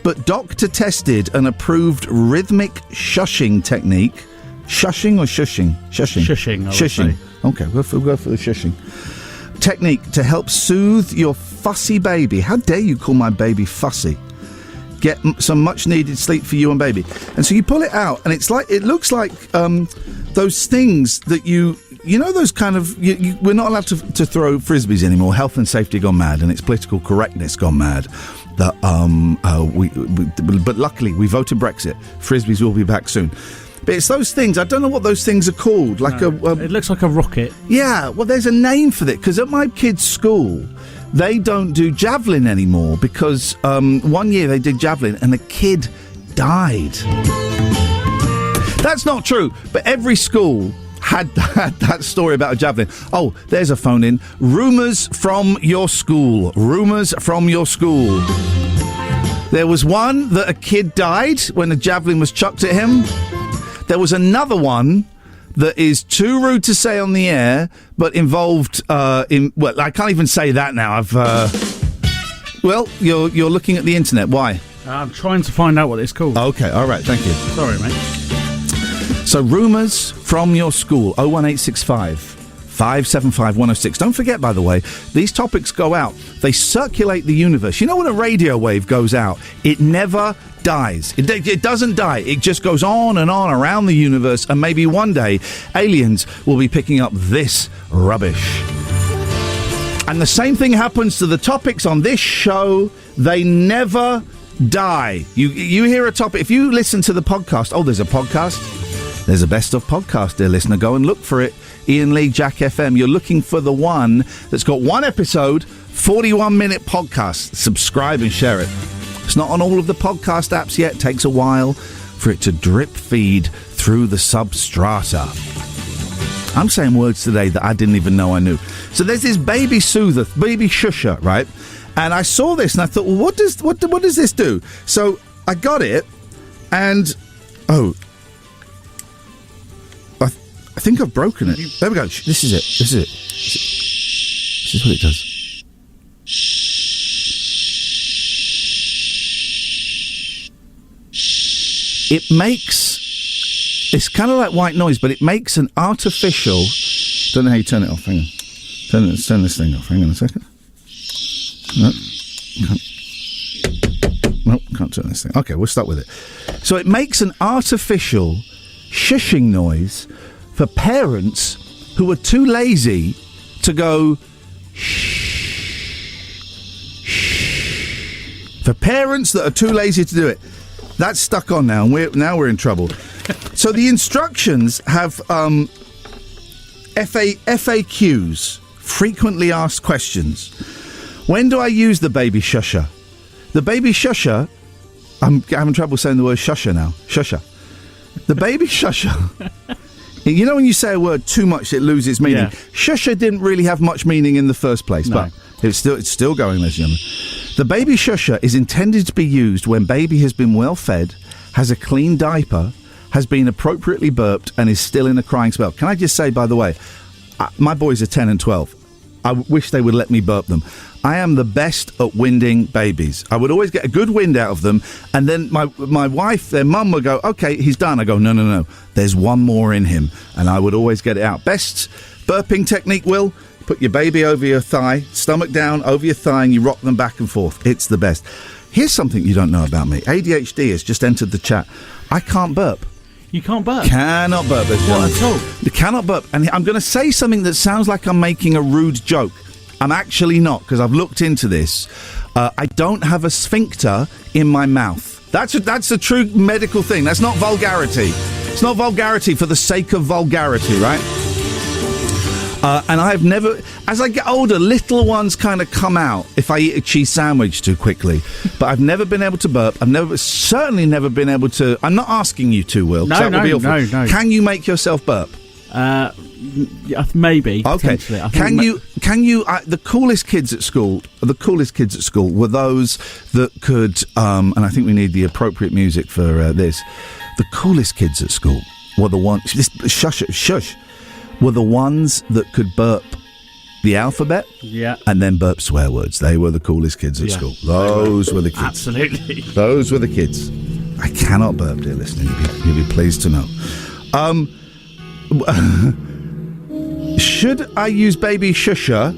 but doctor-tested and approved rhythmic shushing technique. Shushing or shushing? Shushing. Shushing, I would say. Okay, we'll go for the shushing. Technique to help soothe your fussy baby. How dare you call my baby fussy? Get some much-needed sleep for you and baby. And so you pull it out, and it looks like those things that you know, those kind of... we're not allowed to throw frisbees anymore. Health and safety gone mad, and it's political correctness gone mad. That but luckily we voted Brexit. Frisbees will be back soon. But it's those things. I don't know what those things are called. It looks like a rocket. Yeah. Well, there's a name for it because at my kids' school, they don't do javelin anymore because 1 year they did javelin and a kid died. That's not true. But every school had that story about a javelin. Oh, there's a phone in. Rumours from your school. Rumours from your school. There was one that a kid died when a javelin was chucked at him. There was another one that is too rude to say on the air, but involved well, I can't even say that now. Well, you're looking at the internet. Why? I'm trying to find out what it's called. Okay, all right, thank you. Sorry, mate. So, rumours from your school, 01865 575 106. Don't forget, by the way, these topics go out. They circulate the universe. You know when a radio wave goes out, it never dies. It doesn't die. It just goes on and on around the universe, and maybe one day aliens will be picking up this rubbish. And the same thing happens to the topics on this show. They never die. You hear a topic, if you listen to the podcast, there's a podcast. There's a best of podcast, dear listener. Go and look for it. Ian Lee, Jack FM. You're looking for the one that's got one episode, 41-minute podcast. Subscribe and share it. It's not on all of the podcast apps yet. It takes a while for it to drip feed through the substrata. I'm saying words today that I didn't even know I knew. So there's this baby soother, baby shusher, right? And I saw this and I thought, well, what does this do? So I got it, and I think I've broken it. There we go. This is it. This is what it does. It makes... It's kind of like white noise, but it makes an artificial... Don't know how you turn it off. Hang on. Turn this thing off. Hang on a second. Can't turn this thing. Okay, we'll start with it. So it makes an artificial shushing noise for parents who are too lazy to go shh. For parents that are too lazy to do it. That's stuck on now, and we're in trouble. So the instructions have FAQs, frequently asked questions. When do I use the baby shusher? The baby shusher, I'm having trouble saying the word shusher now. Shusher. The baby shusher. You know when you say a word too much, it loses meaning. Yeah. Shusher didn't really have much meaning in the first place, but it's still going, ladies and gentlemen. The baby shusher is intended to be used when baby has been well fed, has a clean diaper, has been appropriately burped, and is still in a crying spell. Can I just say, by the way, my boys are 10 and 12. I wish they would let me burp them. I am the best at winding babies. I would always get a good wind out of them, and then my wife, their mum, would go, "Okay, he's done." I go, No. There's one more in him, and I would always get it out. Best burping technique, Will. Put your baby over your thigh, stomach down over your thigh, and you rock them back and forth. It's the best. Here's something you don't know about me. ADHD has just entered the chat. I can't burp. You can't burp? Cannot burp. What at all? You cannot burp. And I'm going to say something that sounds like I'm making a rude joke. I'm actually not, because I've looked into this. I don't have a sphincter in my mouth. That's a true medical thing. That's not vulgarity. It's not vulgarity for the sake of vulgarity, right? And I've never... As I get older, little ones kind of come out if I eat a cheese sandwich too quickly. But I've never been able to burp. Certainly never been able to... I'm not asking you to, Will. No. Can you make yourself burp? Maybe. Okay. Can you? The coolest kids at school were those that could. And I think we need the appropriate music for this. The coolest kids at school were the ones. Shush. Were the ones that could burp the alphabet. Yeah. And then burp swear words. They were the coolest kids at school. Those were the kids. Absolutely. Those were the kids. I cannot burp, dear listener. You'll be pleased to know. Should I use baby shusher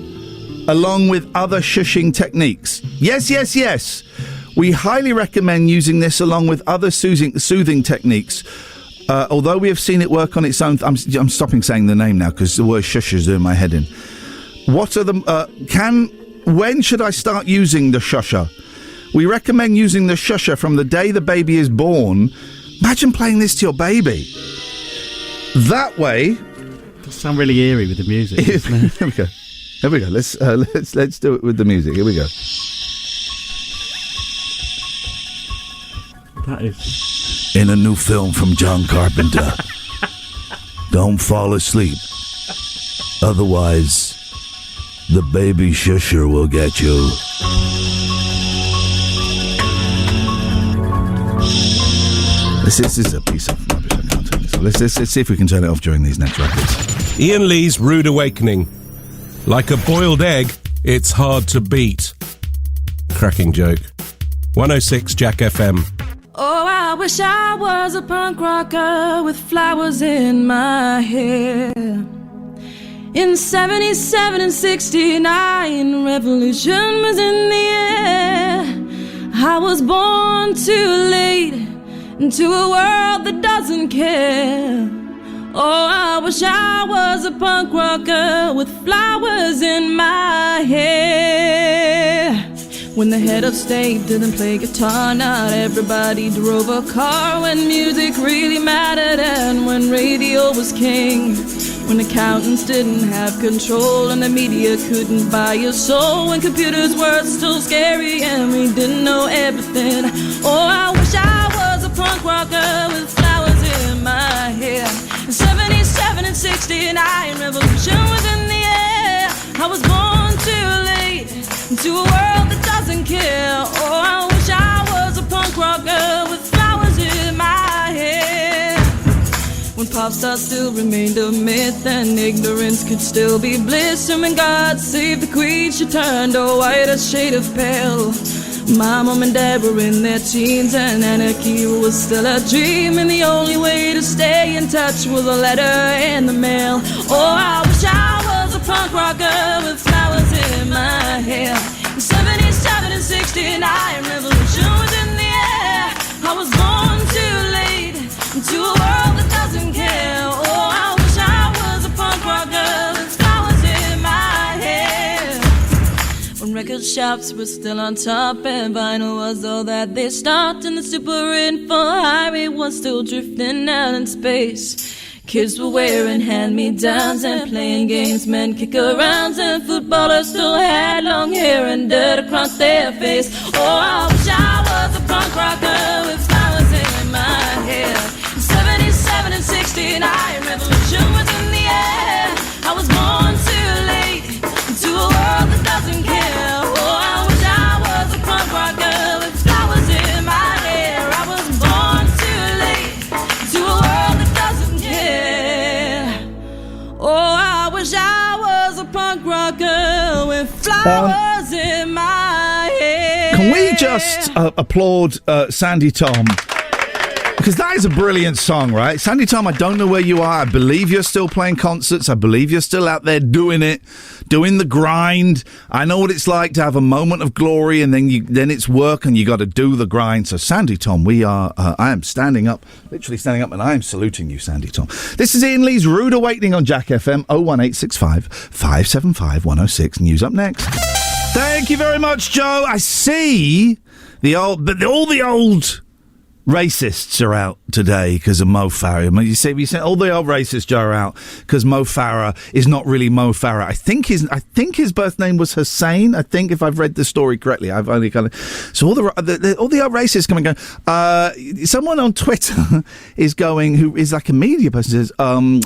along with other shushing techniques? Yes. We highly recommend using this along with other soothing techniques. Although we have seen it work on its own. I'm stopping saying the name now because the word shusher is doing my head in. What are the... when should I start using the shusher? We recommend using the shusher from the day the baby is born. Imagine playing this to your baby. That way... It does sound really eerie with the music. Here we go. Let's do it with the music. Here we go. That is... In a new film from John Carpenter. Don't fall asleep. Otherwise, the baby shusher will get you. This is a piece of rubbish. I can't turn this off. Let's see if we can turn it off during these next records. Iain Lee's Rude Awakening. Like a boiled egg, it's hard to beat. Cracking joke. 106 Jack FM. Oh, I wish I was a punk rocker with flowers in my hair. In 77 and 69, revolution was in the air. I was born too late into a world that doesn't care. Oh, I wish I was a punk rocker with flowers in my hair. When the head of state didn't play guitar, not everybody drove a car. When music really mattered and when radio was king. When accountants didn't have control and the media couldn't buy your soul. When computers were still scary and we didn't know everything. Oh, I wish I was a punk rocker with flowers in my hair. In 77 and 69, revolution was in the air. I was born too late into a world that doesn't care. Oh, I wish I was a punk rocker with flowers in my hair. When pop stars still remained a myth and ignorance could still be bliss. And when God saved the queen, she turned a whiter shade of pale. My mom and dad were in their teens and anarchy was still a dream. And the only way to stay in touch was a letter in the mail. Oh, I wish I was a punk rocker with flowers in my hair. In 77 and 69, revolution was in the air. I was born too late into a world that doesn't care. Oh, I wish I was a punk rocker with flowers in my hair. When record shops were still on top and vinyl was all that they stopped, and the super info highway was still drifting out in space. Kids were wearing hand-me-downs and playing games, men kick-arounds, and footballers still had long hair and dirt across their face. Oh, I wish I was a punk rocker with flowers in my hair. In 77 and 69, revolution was in the air. I was born too late into a world that doesn't care. Oh, I wish I was a punk rocker with flowers in my hair. I was born too late into a world that doesn't care. Oh, I wish I was a punk rocker flowers in my hair. Can we just applaud Sandy Tom? Because that is a brilliant song, right? Sandy Tom, I don't know where you are. I believe you're still playing concerts. I believe you're still out there doing it, doing the grind. I know what it's like to have a moment of glory and then it's work and you got to do the grind. So, Sandy Tom, I am standing up, literally standing up, and I am saluting you, Sandy Tom. This is Ian Lee's Rude Awakening on Jack FM, 01865 575 106. News up next. Thank you very much, Joe. I see all the old racists are out today because of Mo Farah. You say all the old racists are out because Mo Farah is not really Mo Farah. I think his birth name was Hussein. I think, if I've read the story correctly, I've only kind of. So all the old racists come and go. Someone on Twitter is going, who is like a media person, says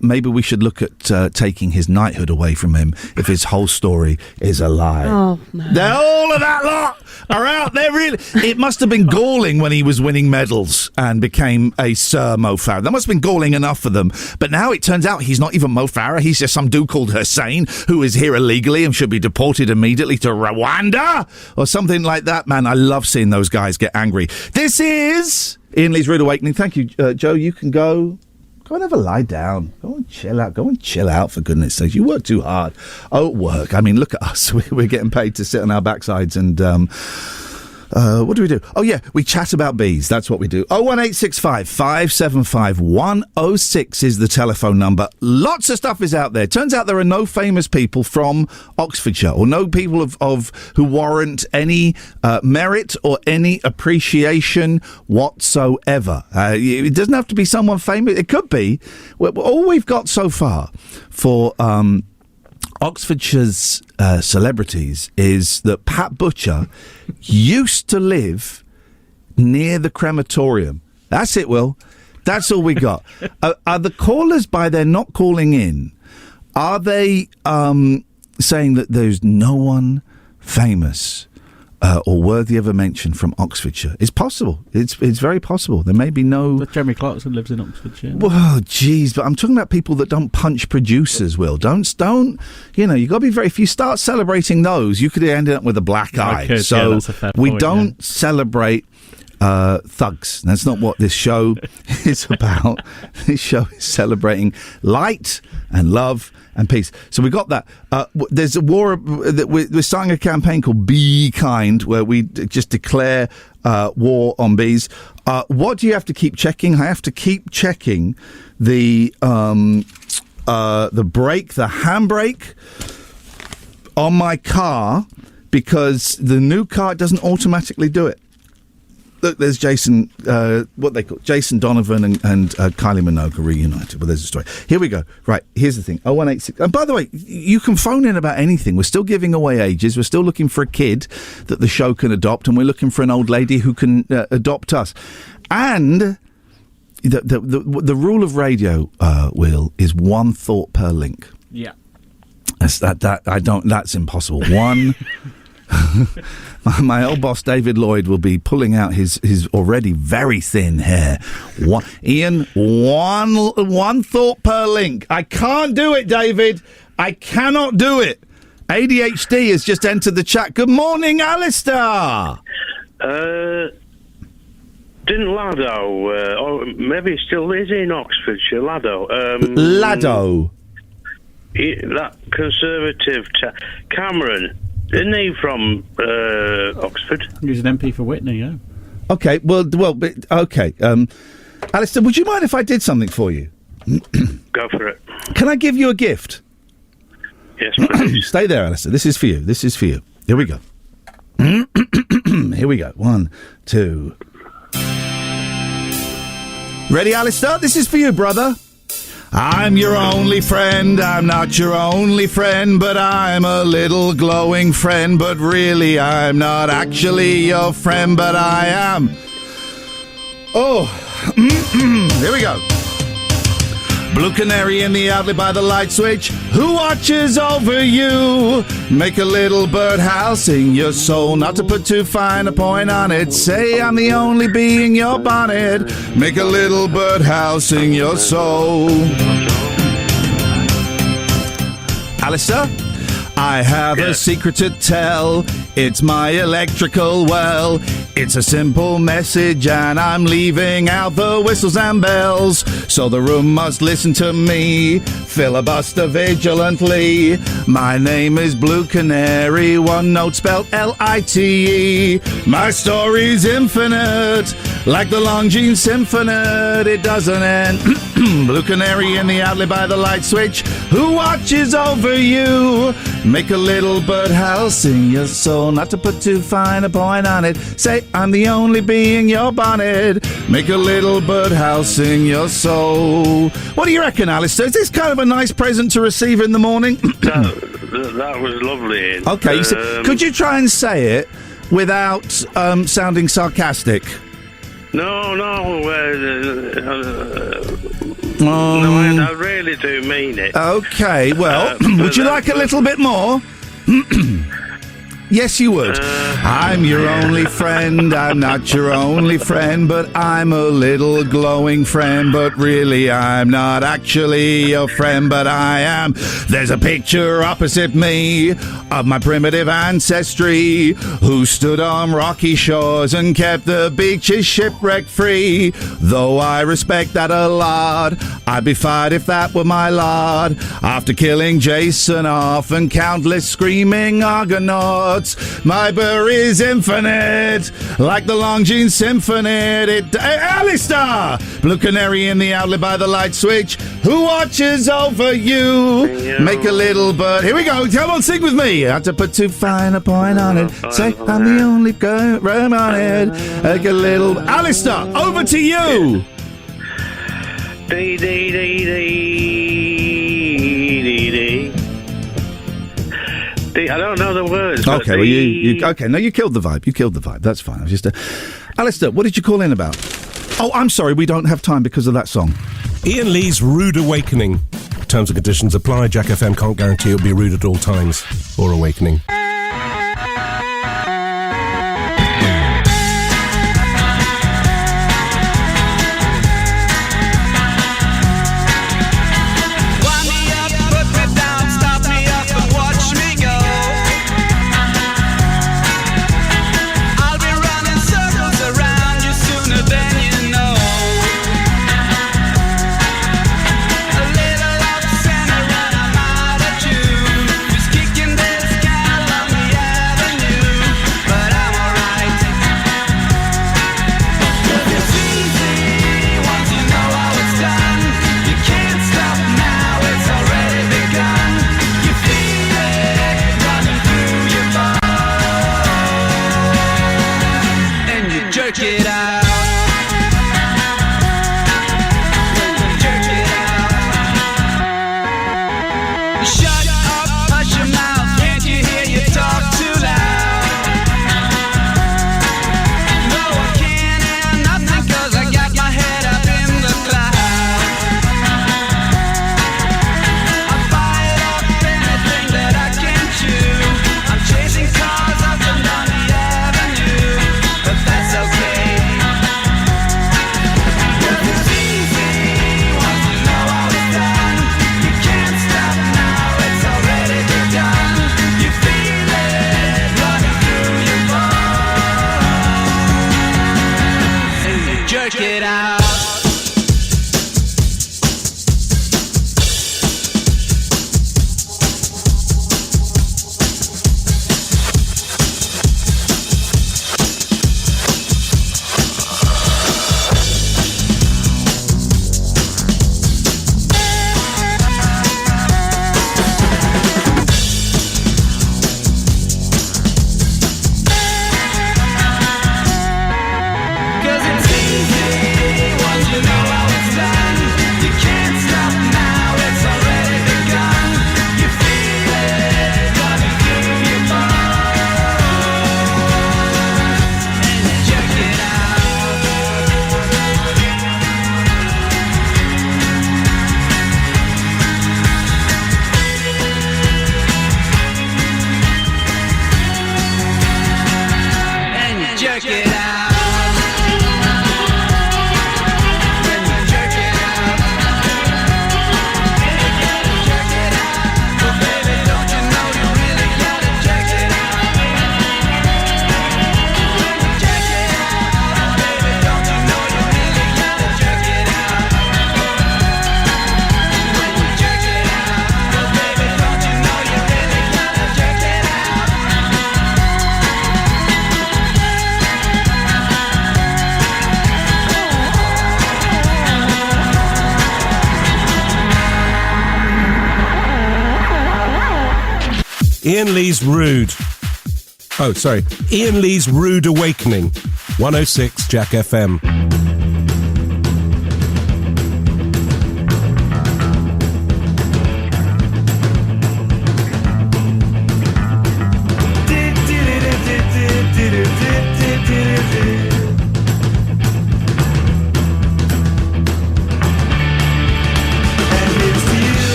maybe we should look at taking his knighthood away from him if his whole story is a lie. Oh no! They're all of that lot are out there. Really, it must have been galling when he was winning medals and became a Sir Mo Farah. That must have been galling enough for them. But now it turns out he's not even Mo Farah. He's just some dude called Hussein who is here illegally and should be deported immediately to Rwanda or something like that. Man, I love seeing those guys get angry. This is Ian Lee's Rude Awakening. Thank you, Joe. You can go and have a lie down. Go and chill out. Go and chill out, for goodness sakes. You work too hard. Oh, work. I mean, look at us. We're getting paid to sit on our backsides and... what do we do? Oh, yeah, we chat about bees. That's what we do. 01865 575 106 is the telephone number. Lots of stuff is out there. Turns out there are no famous people from Oxfordshire, or no people of who warrant any merit or any appreciation whatsoever. It doesn't have to be someone famous. It could be. All we've got so far for... Oxfordshire's celebrities is that Pat Butcher used to live near the crematorium. That's it, Will. That's all we got. Are the callers, by their not calling in, are they saying that there's no one famous or worthy of a mention from Oxfordshire? It's possible. It's very possible. There may be no... But Jeremy Clarkson lives in Oxfordshire. Well, geez, but I'm talking about people that don't punch producers, Will. Don't, you know, you got to be very... If you start celebrating those, you could end up with a black eye. Could, so that's a fair we point, don't celebrate... thugs. That's not what this show is about. This show is celebrating light and love and peace. So we got that. There's a war. We're starting a campaign called Be Kind, where we just declare war on bees. What do you have to keep checking? I have to keep checking the brake, the handbrake on my car, because the new car doesn't automatically do it. Look, there's Jason, what they call Jason Donovan and Kylie Minogue are reunited. Well, there's a story. Here we go. Right, here's the thing. 0186. And by the way, you can phone in about anything. We're still giving away ages. We're still looking for a kid that the show can adopt, and we're looking for an old lady who can adopt us. And the rule of radio, Will, is one thought per link. Yeah. That's impossible. One. My old boss David Lloyd will be pulling out his already very thin hair. Ian, one thought per link. I can't do it, David. I cannot do it. ADHD has just entered the chat. Good morning, Alistair. Didn't Lado, or maybe it still is in Oxfordshire, Lado. Lado. That Conservative Cameron. Isn't he from Oxford? He was an MP for Whitney, yeah. Okay, okay. Alistair, would you mind if I did something for you? Go for it. Can I give you a gift? Yes, please. Stay there, Alistair. This is for you. This is for you. Here we go. Here we go. 1, 2. Ready, Alistair? This is for you, brother. I'm your only friend, I'm not your only friend, but I'm a little glowing friend, but really I'm not actually your friend, but I am. Oh, here we go. Blue canary in the outlet by the light switch, who watches over you? Make a little birdhouse in your soul, not to put too fine a point on it. Say I'm the only bee in your bonnet. Make a little birdhouse in your soul. Alistair, I have a secret to tell. It's my electrical well. It's a simple message and I'm leaving out the whistles and bells. So the room must listen to me, filibuster vigilantly. My name is Blue Canary, one note spelled L-I-T-E. My story's infinite, like the Longines Symphony. It doesn't end. Blue Canary in the outlet by the light switch. Who watches over you? Make a little birdhouse in your soul. Not to put too fine a point on it. Say I'm the only bee in your bonnet. Make a little birdhouse in your soul. What do you reckon, Alistair? Is this kind of a nice present to receive in the morning? That was lovely. Okay, could you try and say it without sounding sarcastic? No, I really do mean it. Okay, well, would you like a little bit more? Yes, you would. I'm your only friend. I'm not your only friend, but I'm a little glowing friend. But really, I'm not actually your friend, but I am. There's a picture opposite me of my primitive ancestry who stood on rocky shores and kept the beaches shipwreck-free. Though I respect that a lot, I'd be fired if that were my lot. After killing Jason off and countless screaming Argonauts, my burr is infinite, like the Longines Symphony. Alistair! Blue Canary in the outlet by the light switch. Who watches over you? Make a little bird. Here we go. Come on, sing with me. I had to put too fine a point on it. Say I'm the only girl on it. Make a little. Alistair, over to you. Dee dee dee dee dee dee. I don't know the words. Okay, well, you killed the vibe. You killed the vibe. That's fine. I was just, Alistair, what did you call in about? Oh, I'm sorry, we don't have time because of that song. Ian Lee's Rude Awakening. Terms and conditions apply. Jack FM can't guarantee it'll be rude at all times or awakening. Okay. Iain Lee's Rude. Oh, sorry. Iain Lee's Rude Awakening. 106 Jack FM.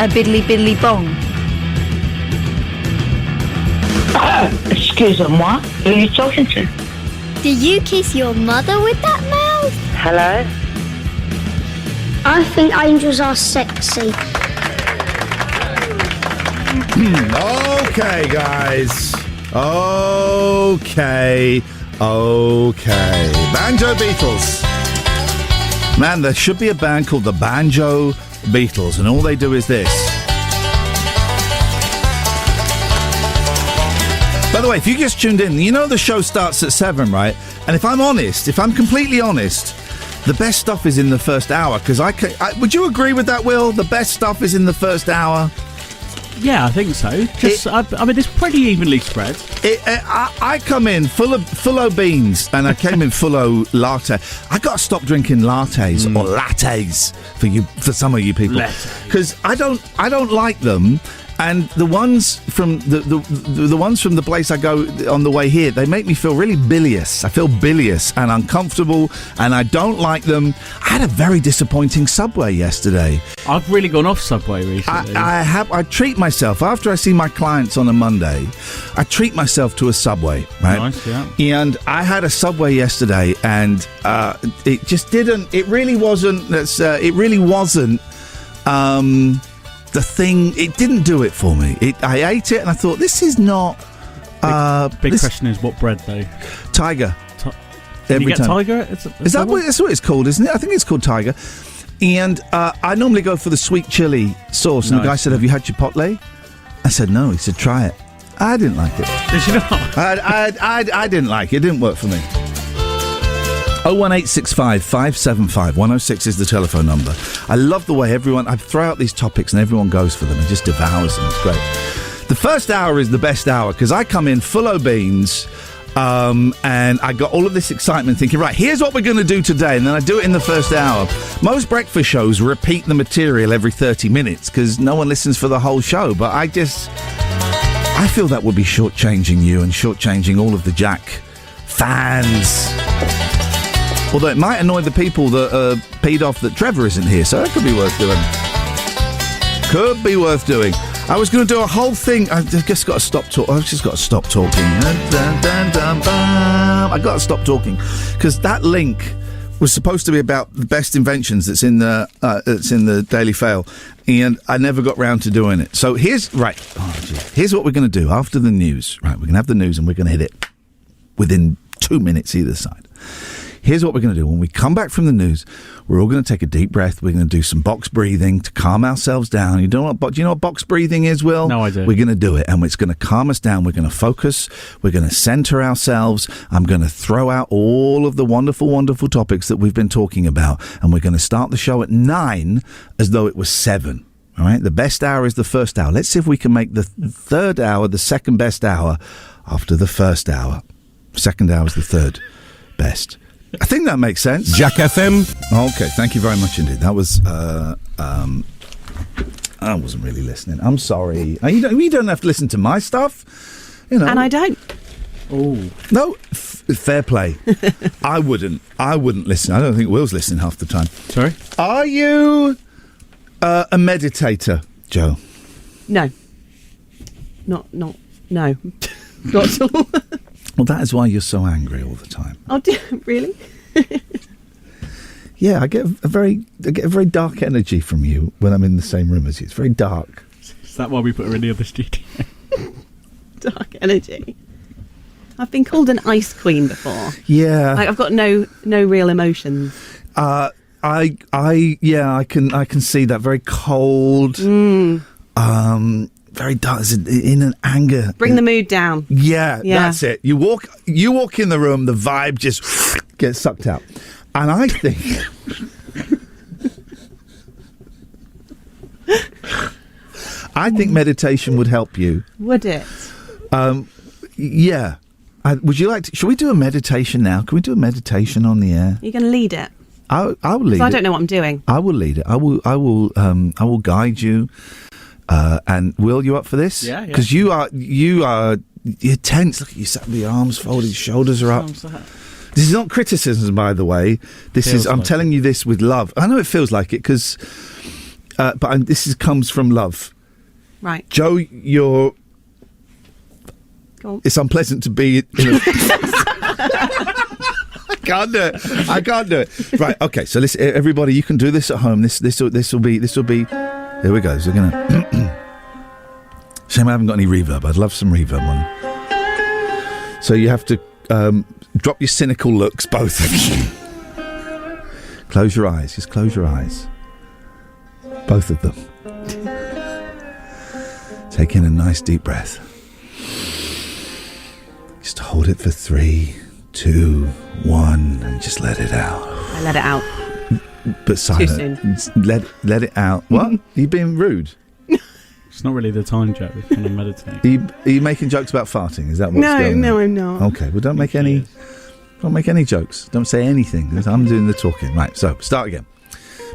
A biddly biddly bong. Excuse-moi, who are you talking to? Do you kiss your mother with that mouth? Hello? I think angels are sexy. Okay, guys. Okay. Banjo Beatles. Man, there should be a band called the Banjo Beatles, and all they do is this. By the way, if you just tuned in, you know the show starts at 7, right? And if I'm completely honest, the best stuff is in the first hour, because would you agree with that, Will? The best stuff is in the first hour? Yeah, I think so. I mean, it's pretty evenly spread. I come in full of beans, and I came in full of latte. I got to stop drinking lattes or lattes for some of you people, because I don't like them. And the ones from the ones from the place I go on the way here, they make me feel really bilious. I feel bilious and uncomfortable, and I don't like them. I had a very disappointing Subway yesterday. I've really gone off Subway recently. I treat myself after I see my clients on a Monday. I treat myself to a Subway, right? Nice, yeah. And I had a Subway yesterday, and it just didn't. It really wasn't. It really wasn't. The thing, it didn't do it for me. I ate it and I thought, this is not... Big question is, what bread, though? Tiger. Can you get time. Tiger? That's what it's called, isn't it? I think it's called Tiger. And I normally go for the sweet chili sauce. And the guy said, have you had chipotle? I said, no. He said, try it. I didn't like it. Did you not? I didn't like it. It didn't work for me. 01865 575 106 is the telephone number. I love the way I throw out these topics and everyone goes for them and just devours them. It's great. The first hour is the best hour because I come in full of beans and I got all of this excitement thinking, right, here's what we're going to do today, and then I do it in the first hour. Most breakfast shows repeat the material every 30 minutes because no one listens for the whole show, but I feel that would be shortchanging you and shortchanging all of the Jack fans. Although it might annoy the people that are peed off that Trevor isn't here, so that could be worth doing. Could be worth doing. I was going to do a whole thing. I've just got to stop talking. I've just got to stop talking. I got to stop talking because that link was supposed to be about the best inventions that's in the Daily Fail, and I never got round to doing it. So here's what we're going to do after the news. Right, we're going to have the news and we're going to hit it within 2 minutes either side. Here's what we're going to do. When we come back from the news, we're all going to take a deep breath. We're going to do some box breathing to calm ourselves down. Do you know what box breathing is, Will? No, I do. We're going to do it, and it's going to calm us down. We're going to focus. We're going to center ourselves. I'm going to throw out all of the wonderful, wonderful topics that we've been talking about, and we're going to start the show at 9 as though it was 7. All right? The best hour is the first hour. Let's see if we can make the third hour the second best hour after the first hour. Second hour is the third best. I think that makes sense. Jack FM. Okay, thank you very much indeed. That was, I wasn't really listening. I'm sorry. You don't have to listen to my stuff. You know. And I don't. Oh. No, fair play. I wouldn't listen. I don't think Will's listening half the time. Sorry? Are you a meditator, Joe? No. No. Not at all. Well, that is why you're so angry all the time. Oh, really? Yeah, I get a very dark energy from you when I'm in the same room as you. It's very dark. Is that why we put her in the other studio? Dark energy. I've been called an ice queen before. Yeah. I've got no real emotions. I can see that. Very cold. Very dark, in an anger. Bring the mood down. Yeah, that's it. You walk in the room, the vibe just gets sucked out. And I think meditation would help you. Would it? Yeah. Would you like to? Should we do a meditation now? Can we do a meditation on the air? You're going to lead it. I will lead it. I don't know what I'm doing. I will lead it. I will guide you. And Will, you up for this? Yeah. Because you're tense. Look at you, sat with your arms folded, shoulders are up. This is not criticism, by the way. I'm telling you this with love. I know it feels like it because, but this comes from love. Right, Joe, you're. Go on. It's unpleasant to be. I can't do it. Right. Okay. So listen, everybody, you can do this at home. This will be. Here we go. So we're gonna. Shame I haven't got any reverb. I'd love some reverb on. So you have to drop your cynical looks, both of you. Close your eyes. Just close your eyes. Both of them. Take in a nice deep breath. Just hold it for 3, 2, 1, and just let it out. I let it out. But silent. Too soon. Let it out. What? Are you being rude? It's not really the time, Joe. We're trying to meditate. Are you making jokes about farting? Is that what's going on? No, I'm not. Okay, well, don't make any jokes. Don't say anything. I'm doing the talking. Right, so start again.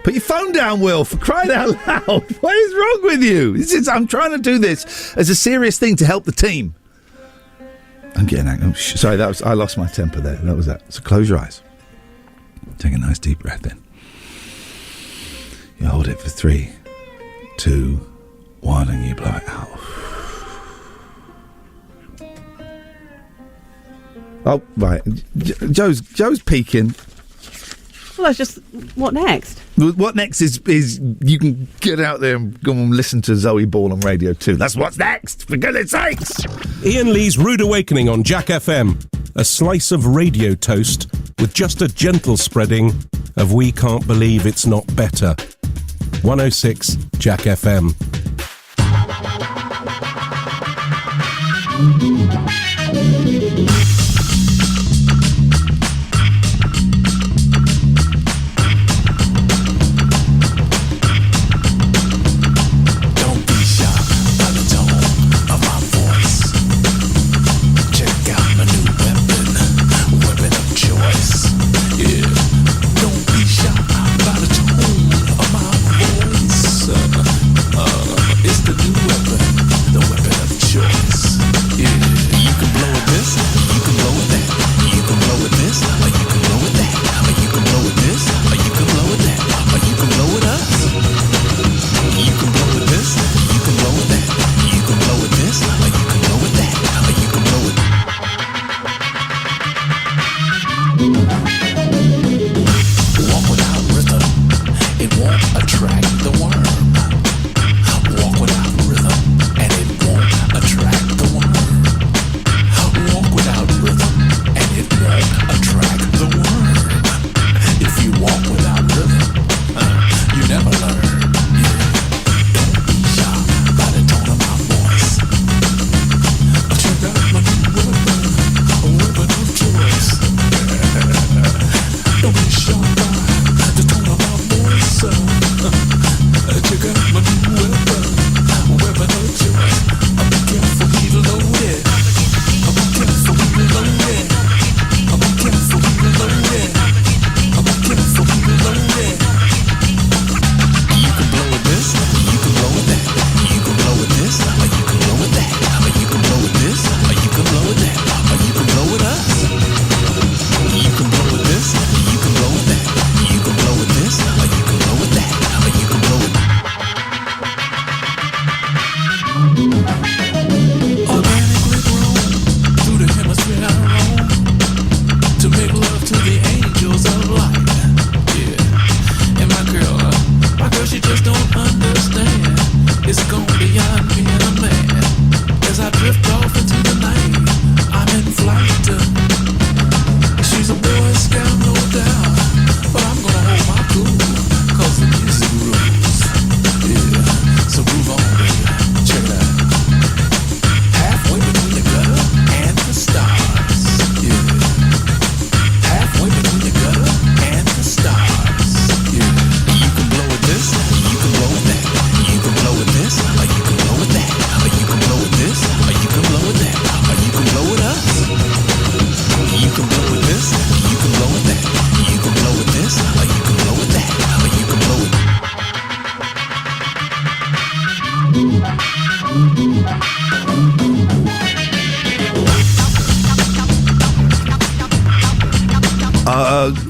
Put your phone down, Will, for crying out loud. What is wrong with you? I'm trying to do this as a serious thing to help the team. I'm getting angry. Sorry, I lost my temper there. That was that. So close your eyes. Take a nice deep breath in. You hold it for 3, 2, 1, and you blow it out. Oh, right. Joe's peeking. Well, that's just... What next? What next is you can get out there and go and listen to Zoe Ball on Radio 2. That's what's next, for goodness sakes! Iain Lee's Rude Awakening on Jack FM. A slice of radio toast with just a gentle spreading of We Can't Believe It's Not Better. 106 Jack FM.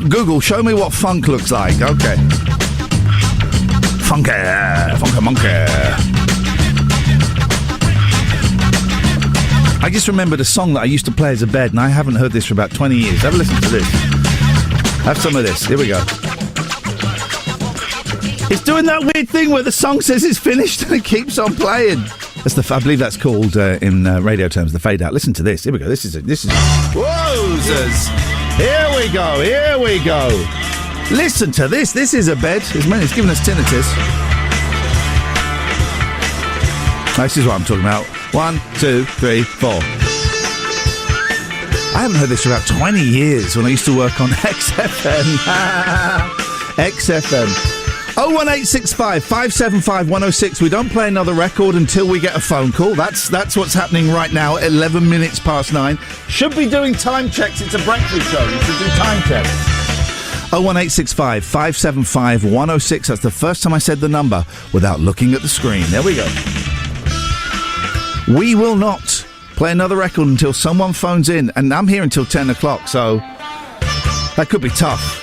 Google, show me what funk looks like. Okay. Funky, funky monkey. I just remembered a song that I used to play as a bed, and I haven't heard this for about 20 years. Have a listen to this. Have some of this. Here we go. It's doing that weird thing where the song says it's finished and it keeps on playing. That's I believe that's called in radio terms the fade out. Listen to this. Here we go. This is. Wowzers! Here we go. Here we go. Listen to this. This is a bed. It's giving us tinnitus. This is what I'm talking about. 1, 2, 3, 4. I haven't heard this for about 20 years when I used to work on XFM. XFM. 01865 575 106. We don't play another record until we get a phone call. That's what's happening right now. 11 minutes past 9. Should be doing time checks. It's a breakfast show. You should do time checks. 01865 575 106. That's the first time I said the number without looking at the screen. There we go. We will not play another record until someone phones in, and I'm here until 10 o'clock, so that could be tough.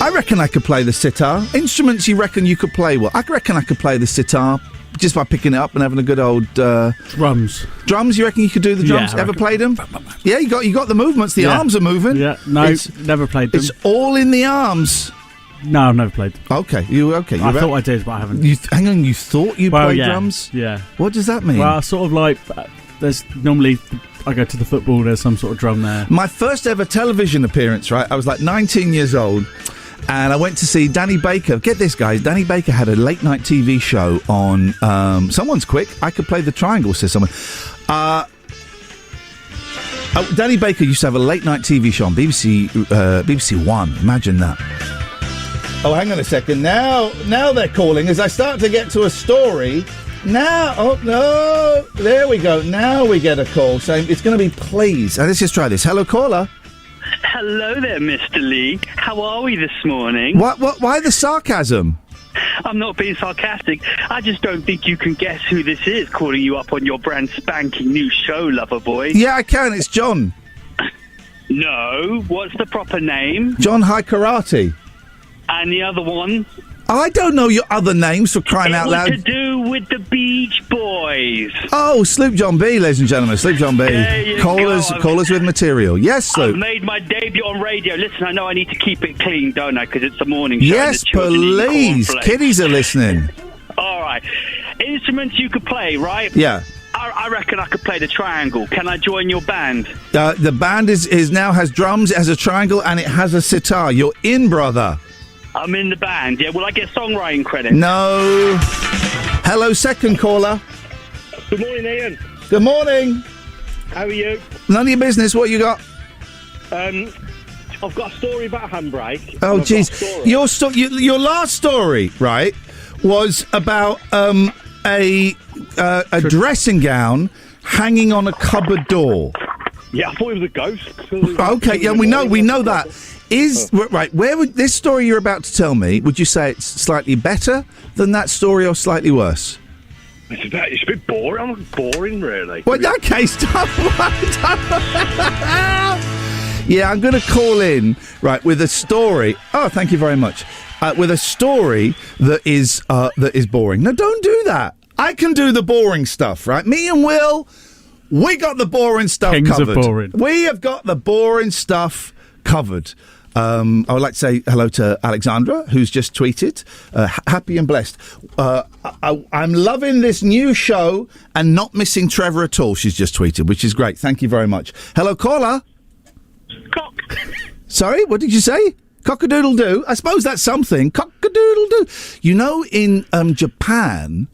I reckon I could play the sitar. Instruments you reckon you could play well? I reckon I could play the sitar just by picking it up and having a good old... Drums. Drums, you reckon you could do the drums? Yeah, ever played them? Yeah, you got the movements. The arms are moving. Yeah, no, never played them. It's all in the arms. No, I've never played them. Okay, I thought I did, but I haven't. Hang on, you thought you played drums? Yeah. What does that mean? Well, sort of like... There's normally I go to the football. There's some sort of drum there. My first ever television appearance, right? I was like 19 years old, and I went to see Danny Baker. Get this, guys. Danny Baker had a late night TV show on Someone's Quick. I Could Play the Triangle, says someone. Danny Baker used to have a late night TV show on BBC One. Imagine that. Oh, hang on a second. Now they're calling as I start to get to a story. Now, oh no, there we go. Now we get a call saying it's going to be please. Let's just try this. Hello, caller. Hello there, Mr. Lee. How are we this morning? Why the sarcasm? I'm not being sarcastic. I just don't think you can guess who this is calling you up on your brand spanking new show, lover boy. Yeah, I can. It's John. No. What's the proper name? John High Karate. And the other one? I don't know your other names, for crying out loud. To do with the Beach Boys. Oh, Sloop John B, ladies and gentlemen. Sloop John B. Callers with material. Yes, Sloop. I've made my debut on radio. Listen, I know I need to keep it clean, don't I? Because it's a morning show. Yes, please. Kiddies are listening. All right. Instruments you could play, right? Yeah. I reckon I could play the triangle. Can I join your band? The band is now has drums, it has a triangle, and it has a sitar. You're in, brother. I'm in the band, yeah. Will I get songwriting credit? No. Hello, second caller. Good morning, Ian. Good morning. How are you? None of your business. What you got? I've got a story about a handbrake. Oh, jeez. Your last story, right, was about a dressing gown hanging on a cupboard door. Yeah, I thought it was a ghost. Okay, yeah, we know that. Right, where would this story you're about to tell me, would you say it's slightly better than that story or slightly worse? It's a bit boring. I'm boring, really. Well, in that case, yeah, I'm going to call in, right, with a story. Oh, thank you very much. With a story that is boring. No, don't do that. I can do the boring stuff, right? Me and Will, we got the boring stuff Kings covered. of boring. We have got the boring stuff covered. I would like to say hello to Alexandra, who's just tweeted, happy and blessed. I'm loving this new show and not missing Trevor at all, she's just tweeted, which is great. Thank you very much. Hello, caller. Cock. Sorry, what did you say? Cock-a-doodle-doo? I suppose that's something. Cock-a-doodle-doo. You know, in Japan,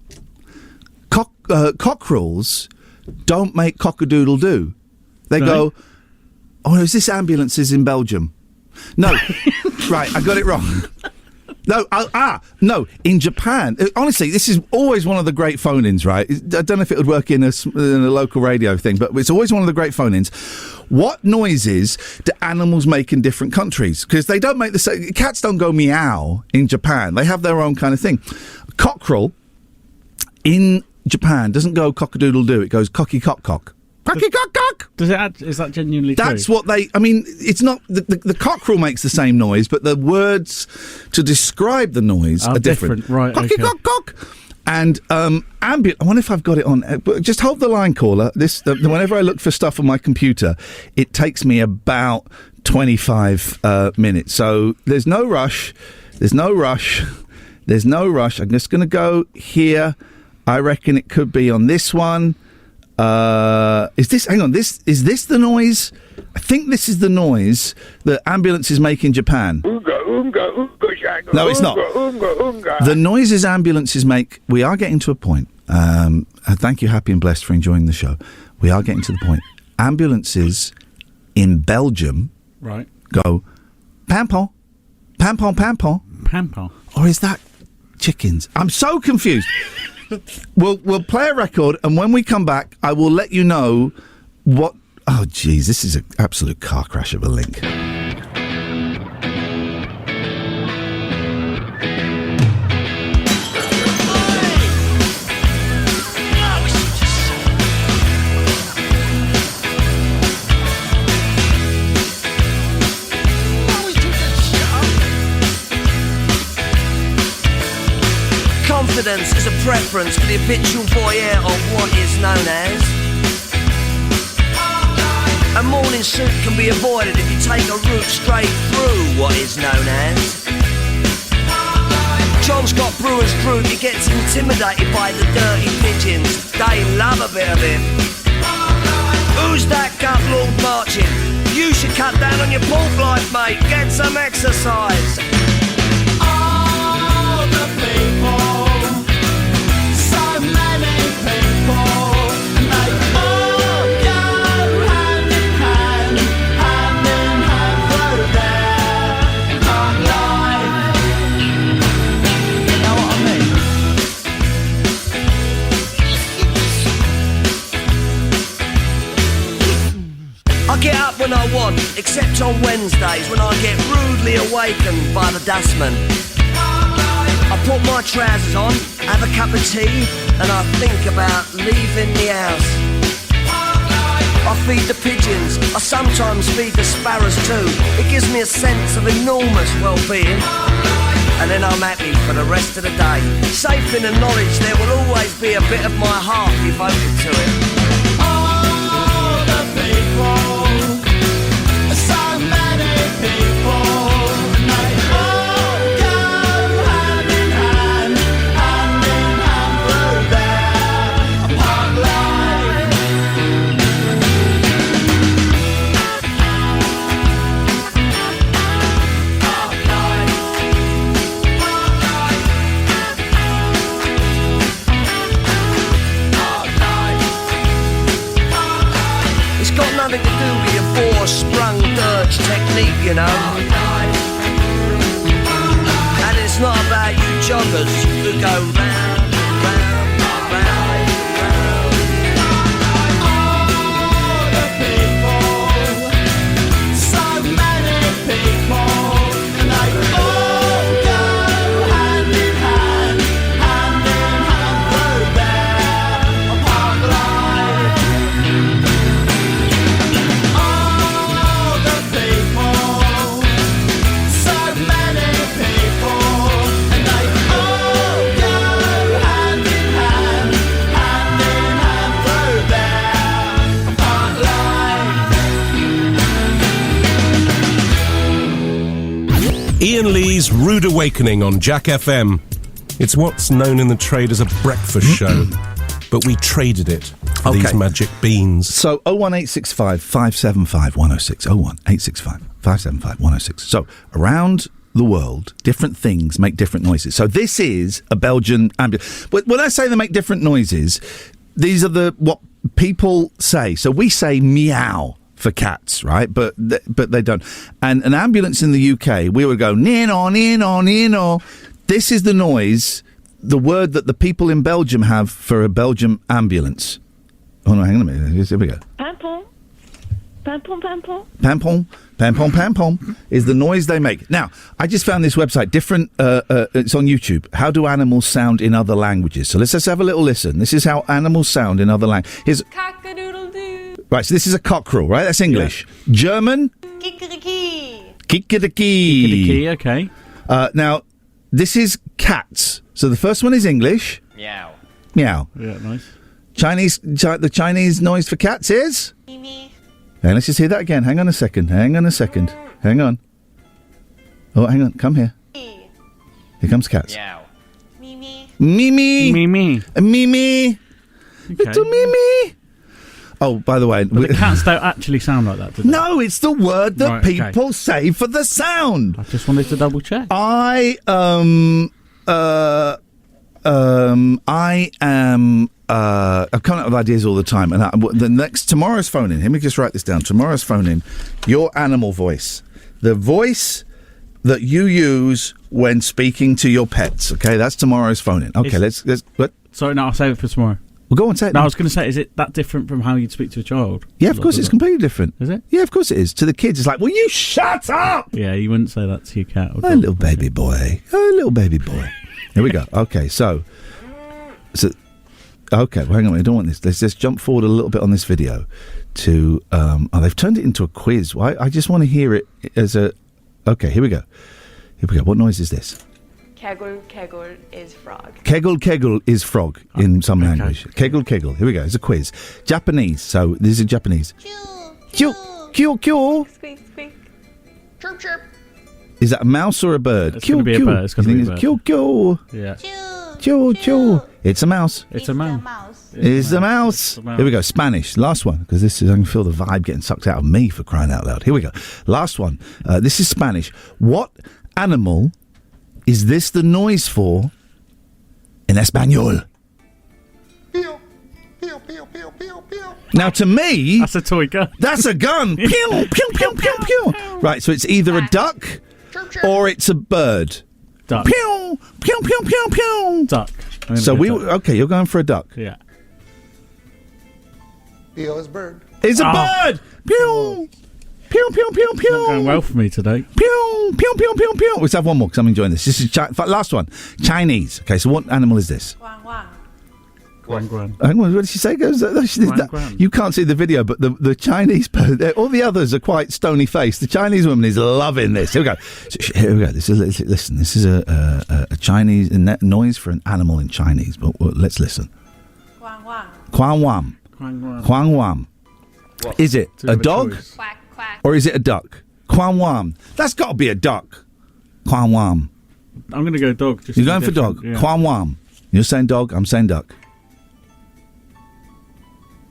cockerels don't make cock-a-doodle-doo. They go, oh, is this ambulances in Belgium? No. Right, I got it wrong. No, in Japan. Honestly, this is always one of the great phone-ins, right? I don't know if it would work in a local radio thing, but it's always one of the great phone-ins. What noises do animals make in different countries? Because they don't make the same... Cats don't go meow in Japan. They have their own kind of thing. Cockerel in Japan doesn't go cock-a-doodle-doo. It goes cocky-cock-cock. Cocky-cock-cock! Is that genuinely true? That's what they... I mean, it's not... The cockerel makes the same noise, but the words to describe the noise are different. Right, cocky-cock-cock! And ambient... I wonder if I've got it on... Just hold the line, caller. Whenever I look for stuff on my computer, it takes me about 25 minutes. So there's no rush. There's no rush. I'm just going to go here. I reckon it could be on this one. Is this the noise? I think this is the noise that ambulances make in Japan. No, it's not. The noises ambulances make, we are getting to a point. Thank you, Happy and Blessed, for enjoying the show. We are getting to the point. Ambulances in Belgium go pampon, pampon, pampon. Pampon. Or is that chickens? I'm so confused. We'll play a record, and when we come back, I will let you know what... Oh, geez, this is an absolute car crash of a link. Confidence is a preference for the habitual voyeur of what is known as. A morning suit can be avoided if you take a route straight through what is known as. John Scott Brewer's group, he gets intimidated by the dirty pigeons. They love a bit of him. Who's that gut lord marching? You should cut down on your pork life, mate. Get some exercise. All the people, so many people, and they all go hand in hand, hand in hand through their hard life. You know what I mean? I get up when I want, except on Wednesdays when I get rudely awakened by the dustman. I put my trousers on, have a cup of tea, and I think about leaving the house. I feed the pigeons, I sometimes feed the sparrows too. It gives me a sense of enormous well-being. And then I'm happy for the rest of the day, safe in the knowledge there will always be a bit of my heart devoted to it. All the people, so many people, and they all go hand in hand, hand in hand through their hard life. Hard life. It's got nothing to do with your four-sprung dirge technique, you know. And it's not about you joggers who go round, round, round, round. All the people, so many people, and they all go hand in hand, hand in hand through their hard life. All the people, so many people, and they all go hand in hand, hand in hand through their hard life. Iain Lee's Rude Awakening on Jack FM. It's what's known in the trade as a breakfast show, but we traded it for these magic beans. So 01865 575 106. 01865 575 106. So around the world, different things make different noises. So this is a Belgian ambulance. When I say they make different noises, these are what people say. So we say meow for cats, right? But they don't. And an ambulance in the UK, we would go near-no, near-no, near-no. This is the noise, the word that the people in Belgium have for a Belgian ambulance. Oh no, hang on a minute. Here we go. Pimpon. Pimpon, pimpon. Pampon, pampon, pampon is the noise they make. Now, I just found this website, different, it's on YouTube. How do animals sound in other languages? So let's just have a little listen. This is how animals sound in other languages. Cock-a-doodle-doo. Right, so this is a cockerel, right? That's English. Yeah. German? Kikeriki. Kikeriki. Okay. Now, this is cats. So the first one is English. Meow. Meow. Yeah, nice. The Chinese noise for cats is? Mimi. And let's just hear that again. Hang on a second. Hang on. Oh, hang on. Come here. Here comes cats. Meow. Mimi. Mimi. Mimi. Mimi. Okay. Little Mimi. Oh, by the way... But the cats don't actually sound like that, do they? No, it's the word that people say for the sound. I just wanted to double check. I am... I've come up with ideas all the time. And tomorrow's phone-in, let me just write this down. Tomorrow's phone-in, your animal voice. The voice that you use when speaking to your pets. Okay, that's tomorrow's phone-in. Okay, let's what? Sorry, no, I'll save it for tomorrow. Well, go on, say it. No, I was going to say, is it that different from how you'd speak to a child? Yeah, of course, it's completely different. Is it? Yeah, of course it is. To the kids, it's like, will you shut up? Yeah, you wouldn't say that to your cat. Or a little baby boy. Oh, little baby boy. Here we go. Okay, so okay, well, hang on, I don't want this. Let's just jump forward a little bit on this video to, they've turned it into a quiz. I just want to hear it as a, okay, here we go. What noise is this? Kegel, kegel is frog. Kegel, kegel is frog in some language. Kegel, kegel. Here we go. It's a quiz. Japanese. So this is Japanese. Kyo, kyo, kyo. Squeak, squeak. Chirp, chirp. Is that a mouse or a bird? It's going to be a bird. It's going to be a bird. Kyo, kyo. Yeah. Kyo, kyo. It's a mouse. It's a mouse. is the mouse. Here we go. Spanish. Last one, because I can feel the vibe getting sucked out of me for crying out loud. Here we go. Last one. This is Spanish. What animal is this the noise for in Espanol? Now, to me... That's a toy gun. That's a gun. Pew, pew, pew, pew, pew. Right, so it's either a duck or it's a bird. Duck. Pew, pew, pew, pew, pew. Duck. So okay, you're going for a duck. Yeah. It's bird. It's a bird. Pew, pew, pew, pew, pew. Not going well for me today. Pew, pew, pew, pew, pew. Let's have one more because I'm enjoying this. This is last one. Chinese. Okay, so what animal is this? Guan. Hang on, what did she say? You can't see the video, but the Chinese, all the others are quite stony faced. The Chinese woman is loving this. Here we go. Here we go. Listen. This is a Chinese noise for an animal in Chinese. But let's listen. Quang wam. Is it a dog or is it a duck? Quang wam. That's got to be a duck. Quang wam. I'm going to go dog. You're going for dog. Yeah. Quang wam. You're saying dog. I'm saying duck.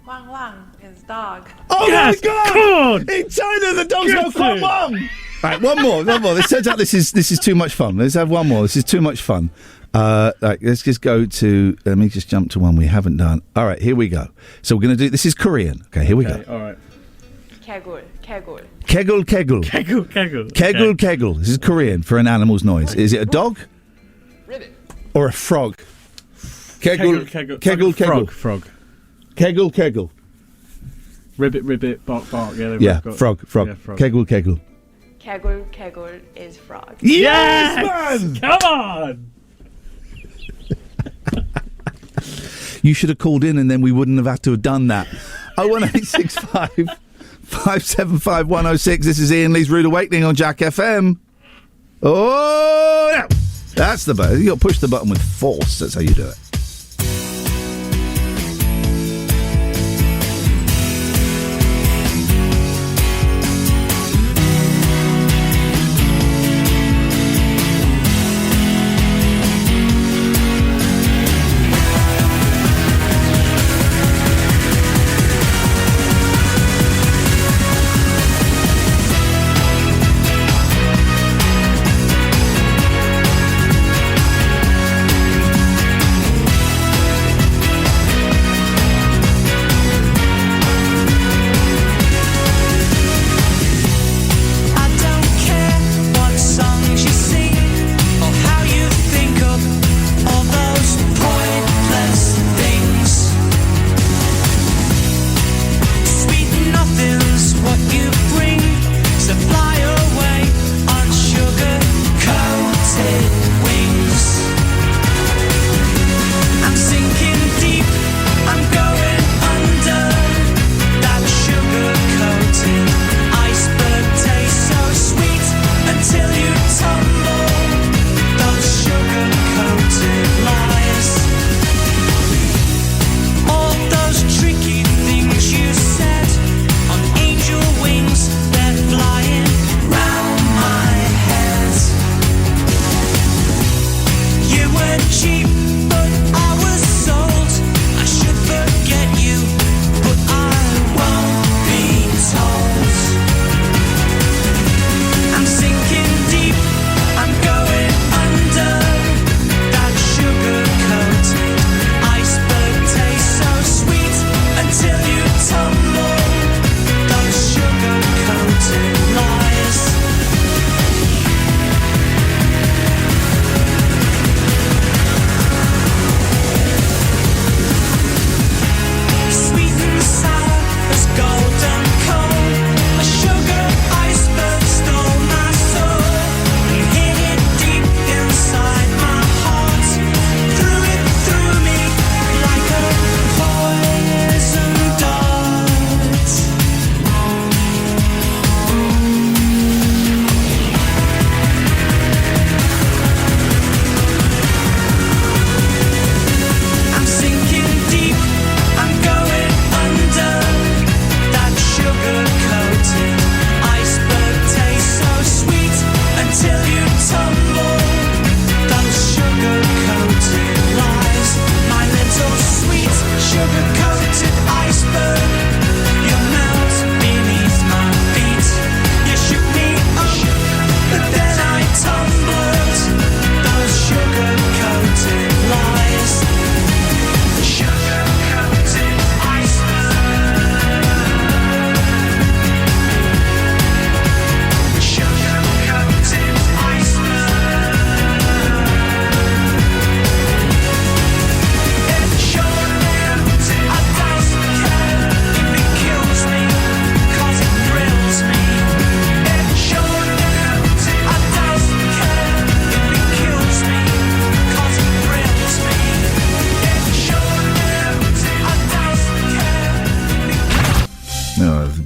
Wang Wang is dog. Oh yes! my God! In China, the dogs go quang wang. Right, one more. This turns out this is too much fun. Let's have one more. This is too much fun. Let's just go to. Let me just jump to one we haven't done. All right, here we go. So we're going to do. This is Korean. Okay, here we go. All right. Kegul. Kegul. This is Korean for an animal's noise. Is it a dog? Ribbit. Or a frog? Kegul. Frog. Kegul. Ribbit, bark. Yeah, frog. Yeah, frog. Kegul. Kegul is frog. Yes, man! Come on! You should have called in and then we wouldn't have had to have done that. 01865 575 106. This is Iain Lee's Rude Awakening on Jack FM. Oh, yeah. That's the button. You got to push the button with force. That's how you do it.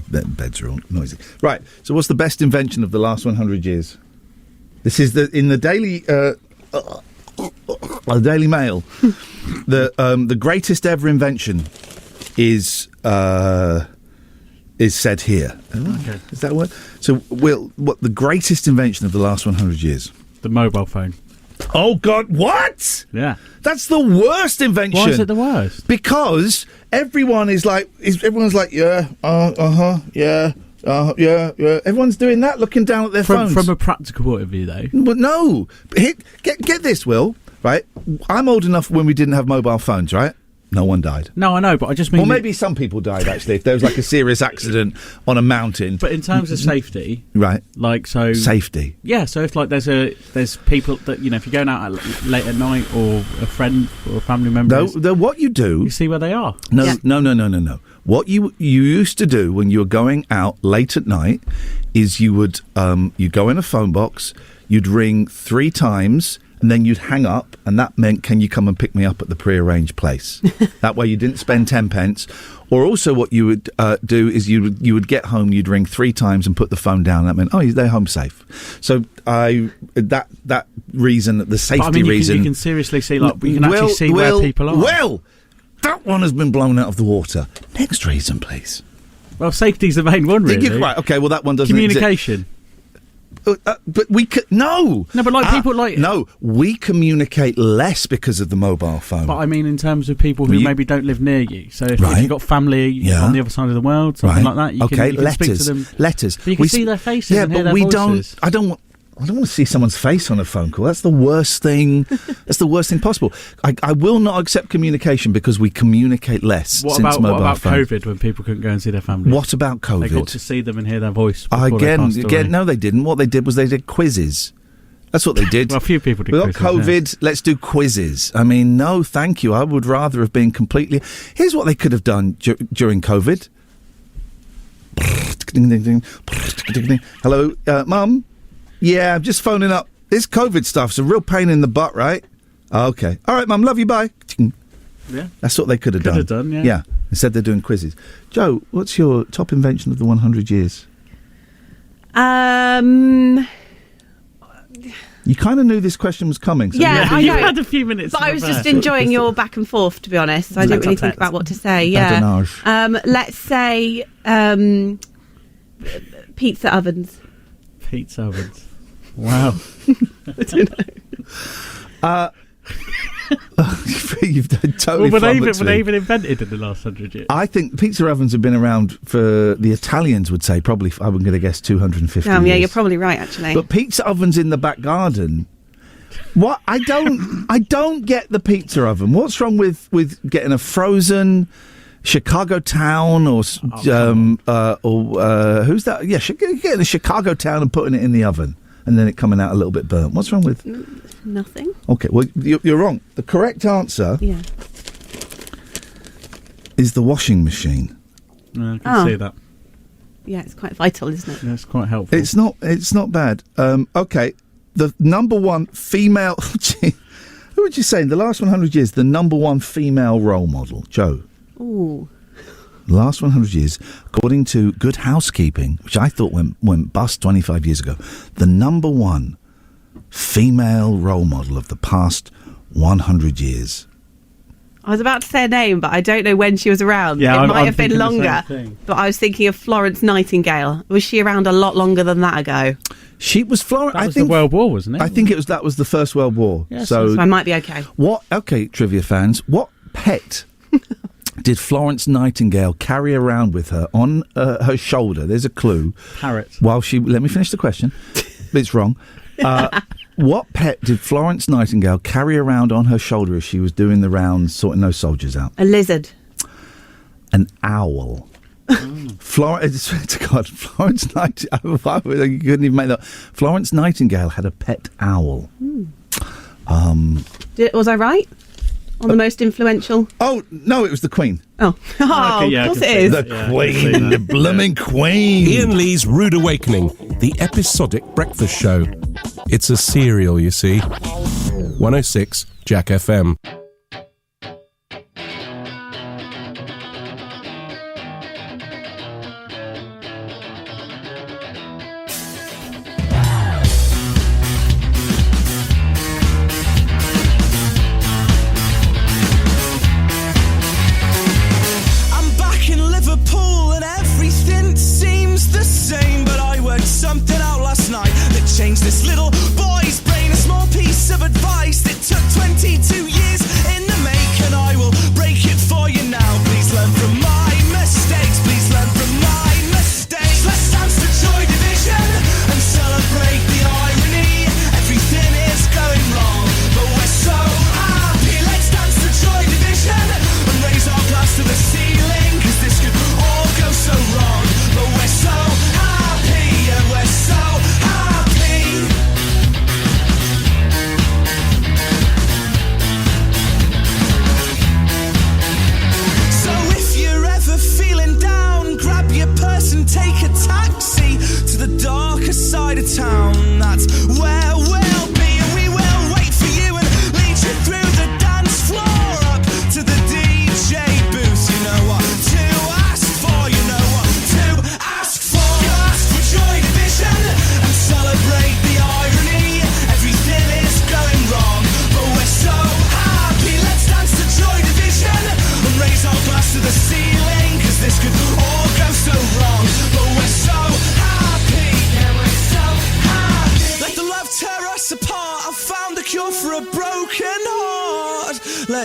beds are all noisy. Right, so what's the best invention of the last 100 years? This is in the Daily Mail. The greatest ever invention is said here. Okay. Is that what? So, Will, what the greatest invention of the last 100 years? The mobile phone. Oh God! What? Yeah, that's the worst invention. Why is it the worst? Because everyone's like, yeah, yeah. Everyone's doing that, looking down at their phones. From a practical point of view, though. But no, get this, Will. Right, I'm old enough when we didn't have mobile phones. Right, no one died. No, I know, but I just mean. Well, maybe some people died actually. If there was like a serious accident on a mountain. But in terms of safety, right? Like so. Safety. Yeah, so if like there's people that if you're going out late at night or a friend or a family member. No, what you do? You see where they are. No. What you used to do when you were going out late at night is you would you go in a phone box, you'd ring 3 times. And then you'd hang up, and that meant, can you come and pick me up at the prearranged place? That way you didn't spend 10 pence. Or also what you would do is you would get home, you'd ring 3 times and put the phone down. That meant, they're home safe. So that reason, the safety reason... You can seriously see, you can actually see where people are. Well, that one has been blown out of the water. Next reason, please. Well, safety's the main one, really. Right, okay, well, that one doesn't Communication. But we could no, but people no. We communicate less because of the mobile phone. But I mean, in terms of people who maybe don't live near you. So if you've got family on the other side of the world, something like that, you can speak to them. Letters. But you can see their faces. Yeah, and hear but their we voices. don't. I don't want to see someone's face on a phone call. That's the worst thing. That's the worst thing possible. I will not accept communication because we communicate less. What since about mobile phone. COVID when people couldn't go and see their family? What about COVID? They got to see them and hear their voice. Again, no, they didn't. What they did was they did quizzes. That's what they did. Well, a few people did. We got quizzes, COVID. Let's do quizzes. I mean, no, thank you. I would rather have been completely. Here's what they could have done during COVID. Hello, Mum. Yeah, I'm just phoning up. This COVID stuff's a real pain in the butt, right? Okay. All right, Mum. Love you. Bye. Yeah. That's what they could have done. Yeah. Yeah. Instead, they're doing quizzes. Joe, what's your top invention of the 100 years? You kind of knew this question was coming. So yeah, I know. You had a few minutes. But I was just enjoying your back and forth, to be honest. I didn't really think about what to say. Yeah. Let's say pizza ovens. Pizza ovens. Wow. I don't know. You've totally. Were they even invented in the last 100 years? I think pizza ovens have been around for the Italians would say probably. I'm going to guess 250 years. Yeah, you're probably right actually. But pizza ovens in the back garden. What I don't get the pizza oven. What's wrong with getting a frozen Chicago Town or who's that? Yeah, getting a Chicago Town and putting it in the oven and then it coming out a little bit burnt. What's wrong with? Nothing. Okay, well you're wrong. The correct answer is the washing machine. I can see that. Yeah, it's quite vital, isn't it? Yeah, it's quite helpful. It's not bad. Okay, the number one female. Who would you say in the last 100 years the number one female role model, Joe? Ooh. Last 100 years, according to Good Housekeeping, which I thought went bust 25 years ago, the number one female role model of the past 100 years. I was about to say a name, but I don't know when she was around. Yeah, it might have been thinking longer. But I was thinking of Florence Nightingale. Was she around a lot longer than that ago? She was Florence. That was the World War, wasn't it? I think that was the First World War. Yeah, so I might be okay. Okay, trivia fans, what pet did Florence Nightingale carry around with her on her shoulder? There's a clue. Parrot. Let me finish the question. It's wrong. What pet did Florence Nightingale carry around on her shoulder as she was doing the rounds, sorting those soldiers out? A lizard. An owl. Florence Nightingale. You couldn't even make that. Florence Nightingale had a pet owl. Was I right? On the most influential? Oh, no, it was the Queen. Oh, okay, of course it is. The Queen, the blooming Queen. Iain Lee's Rude Awakening, the episodic breakfast show. It's a serial, you see. 106 Jack FM.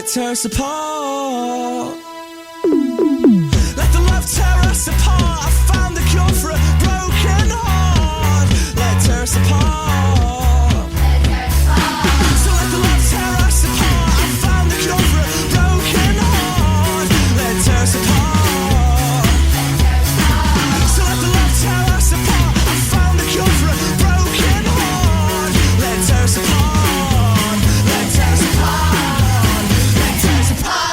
let tear us apart. Let the love tear us apart. I found the cure for a broken heart. Let tear us apart. So let the love tear us apart. I found the cure for a broken heart. Let tear us apart. So let the love tear us apart. I found the cure for a broken heart. Let tear us apart. Let tear us apart. Let tear us apart.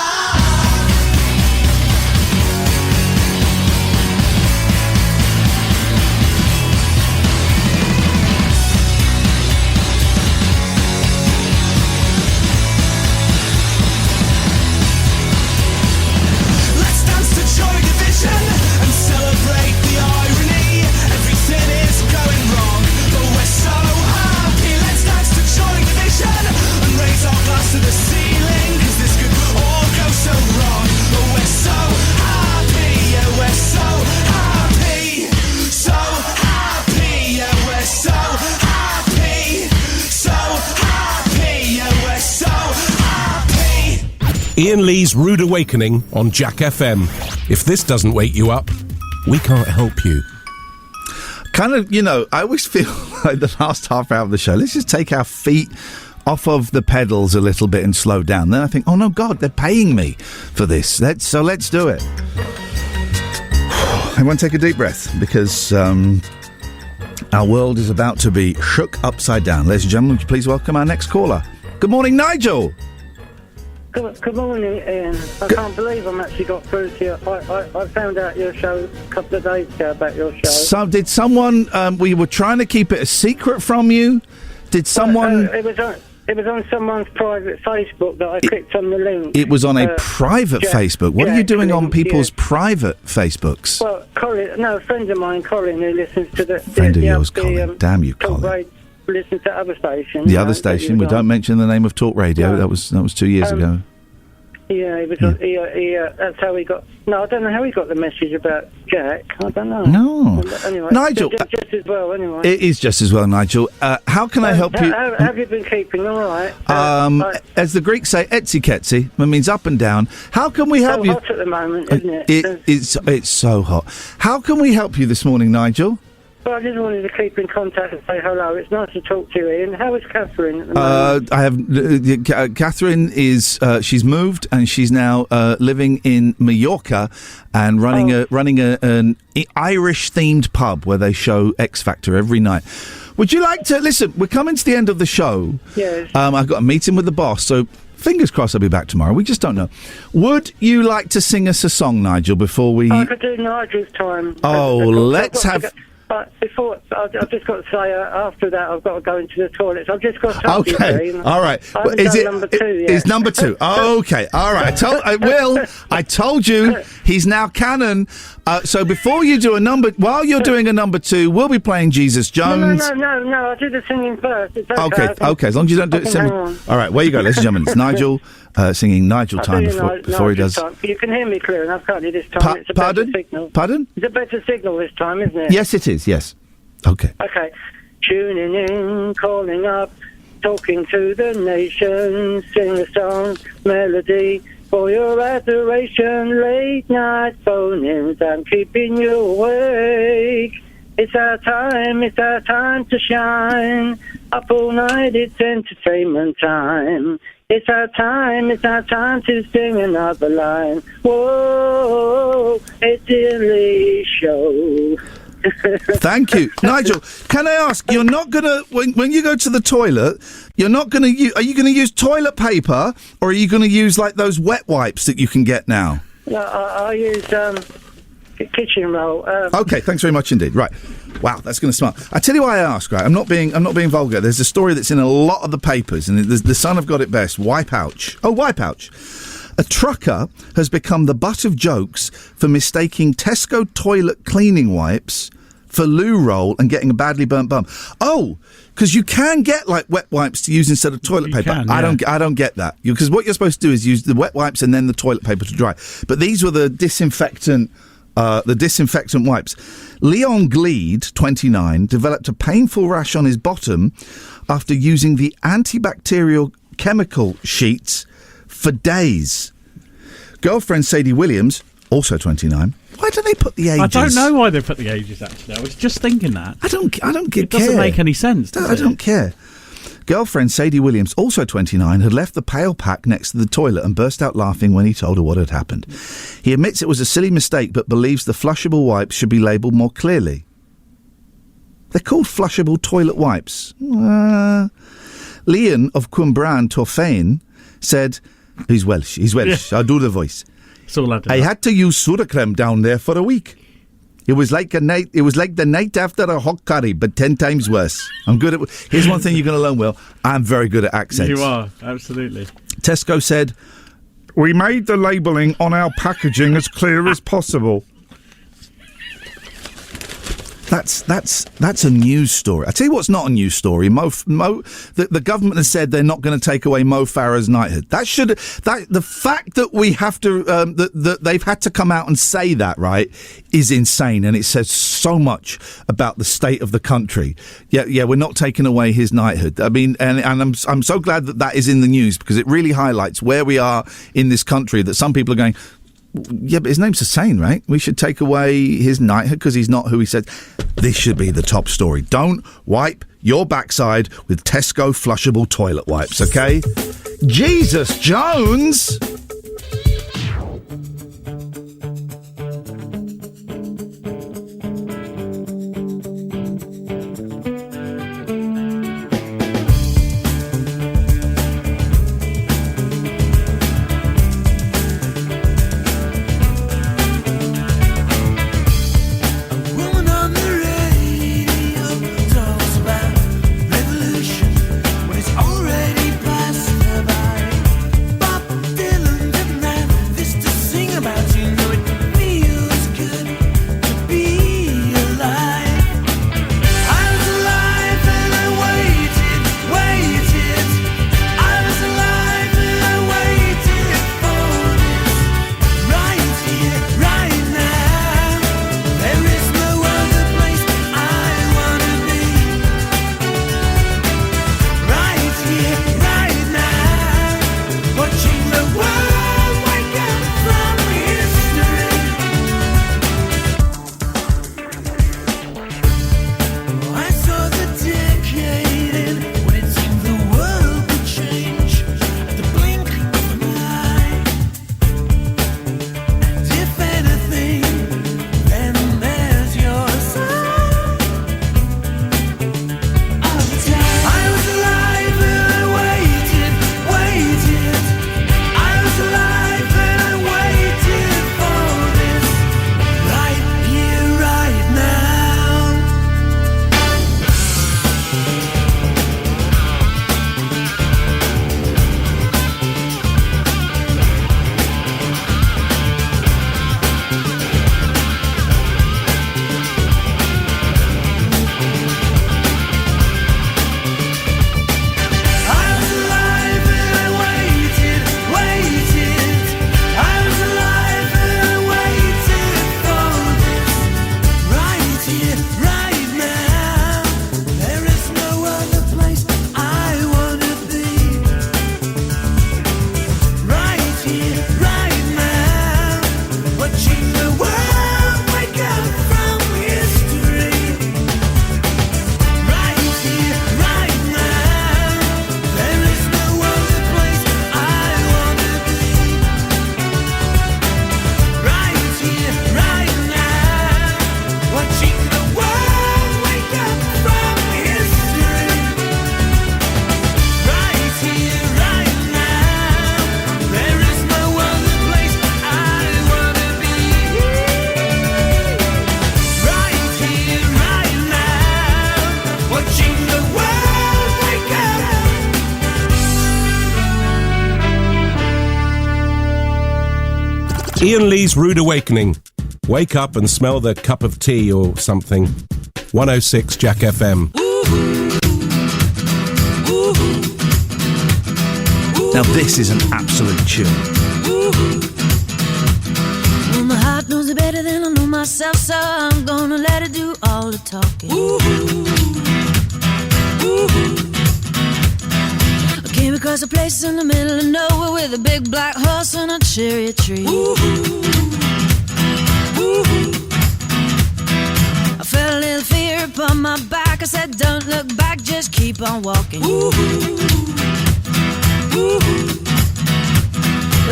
Let's dance to joy division and celebrate the irony. Everything is going wrong, but we're so happy. Let's dance to joy division and raise our glass to the ceiling, 'cause this could all go so wrong. But we're so happy, yeah, we're so happy. So happy, yeah, we're so happy. So happy, yeah, we're so happy. Ian Lee's Rude Awakening on Jack FM. If this doesn't wake you up, we can't help you. Kind of, I always feel like the last half hour of the show, let's just take our feet off of the pedals a little bit and slow down. Then I think, oh no, God, they're paying me for this. Let's do it. Everyone take a deep breath, because our world is about to be shook upside down. Ladies and gentlemen, would you please welcome our next caller? Good morning, Nigel. Good morning, Ian. I can't believe I'm actually got through to you. I found out your show a couple of days ago about your show. So, did someone? We were trying to keep it a secret from you. Did someone? It was on someone's private Facebook that I clicked on the link. It was on a private Facebook. What are you doing on people's private Facebooks? Well, a friend of mine, Colin, who listens to the friend of yours, Colin. Damn you, Colin. Listen to other stations. The other station. We don't mention the name of Talk Radio. No. That was 2 years ago. Yeah, he was. That's how he got. No, I don't know how he got the message about Jack. I don't know. No. Anyway, Nigel, just as well. Anyway, it is just as well, Nigel. How can I help you? How have you been keeping? All right. As the Greeks say, etsy ketsy. That means up and down. How can we help you? It's so hot at the moment, isn't it? It's so hot. How can we help you this morning, Nigel? Well, I just wanted to keep in contact and say hello. It's nice to talk to you, Ian. How is Catherine at the moment? I have Catherine is she's moved and she's now living in Mallorca and running an Irish themed pub where they show X Factor every night. Would you like to listen? We're coming to the end of the show. Yes. I've got a meeting with the boss, so fingers crossed I'll be back tomorrow. We just don't know. Would you like to sing us a song, Nigel, before we? I could do Nigel's time. Let's have. Before, I've just got to say, after that, I've got to go into the toilets. I've just got to tell you, Okay, all right. Is it number 2 yet? It's number 2. Okay, all right. I told you, he's now canon. So before you do while you're doing a number 2, we'll be playing Jesus Jones. No. I'll do the singing first. It's Okay. As long as you don't do it singing. All right, where you go, ladies and gentlemen. It's Nigel singing Nigel time before he does. Time. You can hear me clear enough, can't you, this time? It's a better signal. Pardon? It's a better signal this time, isn't it? Yes, it is, yes. Okay. Tuning in, calling up, talking to the nation, sing a song, melody for your adoration, late night phone-ins, I'm keeping you awake. It's our time to shine, up all night, it's entertainment time. It's our time to sing another line. Whoa, it's the Lee Show. Thank you, Nigel. Can I ask? You're not gonna when you go to the toilet. You're not gonna use. Are you gonna use toilet paper or are you gonna use like those wet wipes that you can get now? No, I use kitchen roll. Okay, thanks very much indeed. Right. Wow, that's going to smart. I tell you why I ask. Right, I'm not being vulgar. There's a story that's in a lot of the papers, and the Sun have got it best. Wipeouch. Oh, Wipeouch. A trucker has become the butt of jokes for mistaking Tesco toilet cleaning wipes for loo roll and getting a badly burnt bum. Oh, because you can get like wet wipes to use instead of toilet paper. Can, yeah. I don't get that. Because what you're supposed to do is use the wet wipes and then the toilet paper to dry. But these were the disinfectant wipes. Leon Gleed, 29, developed a painful rash on his bottom after using the antibacterial chemical sheets for days. Girlfriend Sadie Williams, also 29. Why do they put the ages? I don't know why they put the ages, actually. I was just thinking that. I don't care. It doesn't make any sense, does it? I don't care. Girlfriend Sadie Williams, also 29, had left the pail pack next to the toilet and burst out laughing when he told her what had happened. He admits it was a silly mistake, but believes the flushable wipes should be labelled more clearly. They're called flushable toilet wipes. Iain of Cwmbran Torfaen said, he's Welsh, yeah. I'll do the voice. I had to use soda creme down there for a week. It was like the night after a hot curry, but 10 times worse. I'm good at... Here's one thing you're going to learn, Will. I'm very good at accents. You are, absolutely. Tesco said, we made the labelling on our packaging as clear as possible. That's a news story. I tell you what's not a news story. The government has said they're not going to take away Mo Farah's knighthood. The fact that we have to that they've had to come out and say that, right, is insane, and it says so much about the state of the country. Yeah, we're not taking away his knighthood. I mean, and I'm so glad that is in the news, because it really highlights where we are in this country. That some people are going, yeah, but his name's Hussein, right? We should take away his knighthood because he's not who he said. This should be the top story. Don't wipe your backside with Tesco flushable toilet wipes, okay? Jesus Jones! Iain Lee's Rude Awakening. Wake up and smell the cup of tea or something. 106 Jack FM. Now this is an absolute tune. Well, my heart knows it better than I know myself, so I'm gonna let it do all the talking. I came across was a place in the middle of nowhere with a big black horse and a cherry tree. I felt a little fear upon my back. I said, don't look back, just keep on walking. But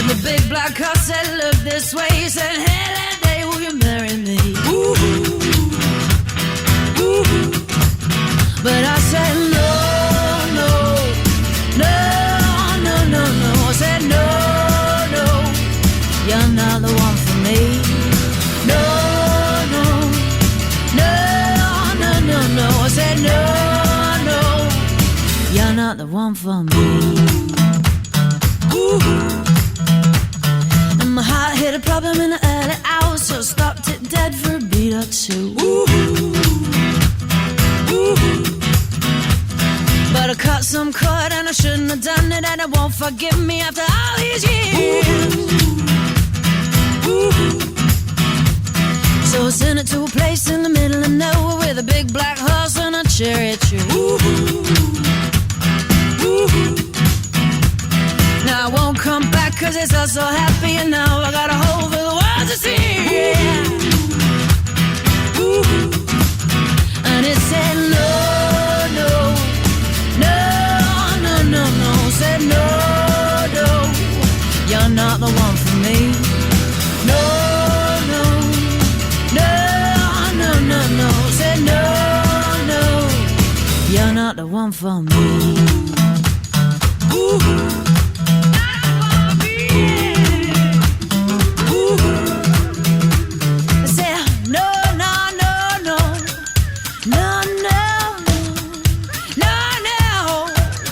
the big black horse said, look this way. He said, hey, that day will you marry me? But I said, no, no, no, no, no, no. I said, no, no, you're not the one for me. No, no, no, no, no, no. I said, no, no, you're not the one for me. And my heart hit a problem in the early hours, so I stopped it dead for a beat or two. But I cut some cord and I shouldn't have done it, and it won't forgive me after all these years. So I sent it to a place in the middle of nowhere with a big black horse and a cherry tree. Now I won't come back cause it's all so happy, and now I got a hole for the world to see. And it said no, no, no, no, no, no. Said no, no, you're not the one for me. No, no, no, no, no, no. Said no, no, you're not the one for me.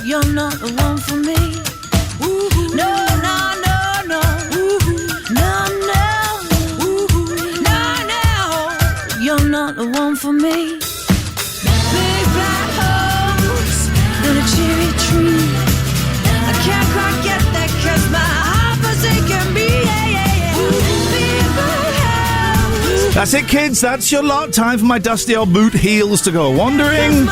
You're not the one for me. No, no, no, no. No, no. No, no. You're not the one for me. Big black horse and a cherry tree. I can't quite get that cause my heart forsaken me. Yeah, yeah, yeah. Big black horse. That's it, kids. That's your lot. Time for my dusty old boot heels to go wandering.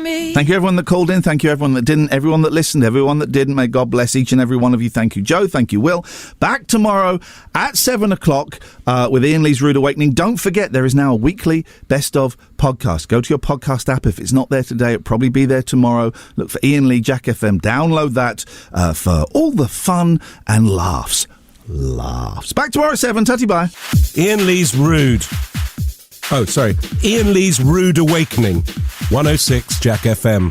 Me. Thank you everyone that called in, thank you everyone that didn't, everyone that listened, everyone that didn't. May God bless each and every one of you. Thank you Joe, thank you Will. Back tomorrow at 7 o'clock with Iain Lee's Rude Awakening. Don't forget there is now a weekly best of podcast. Go to your podcast app. If it's not there today, it'll probably be there tomorrow. Look for Iain Lee Jack FM, download that for all the fun and laughs. Back tomorrow at 7. Tutty bye. Iain Lee's Rude. Oh, sorry. Iain Lee's Rude Awakening. 106 Jack FM.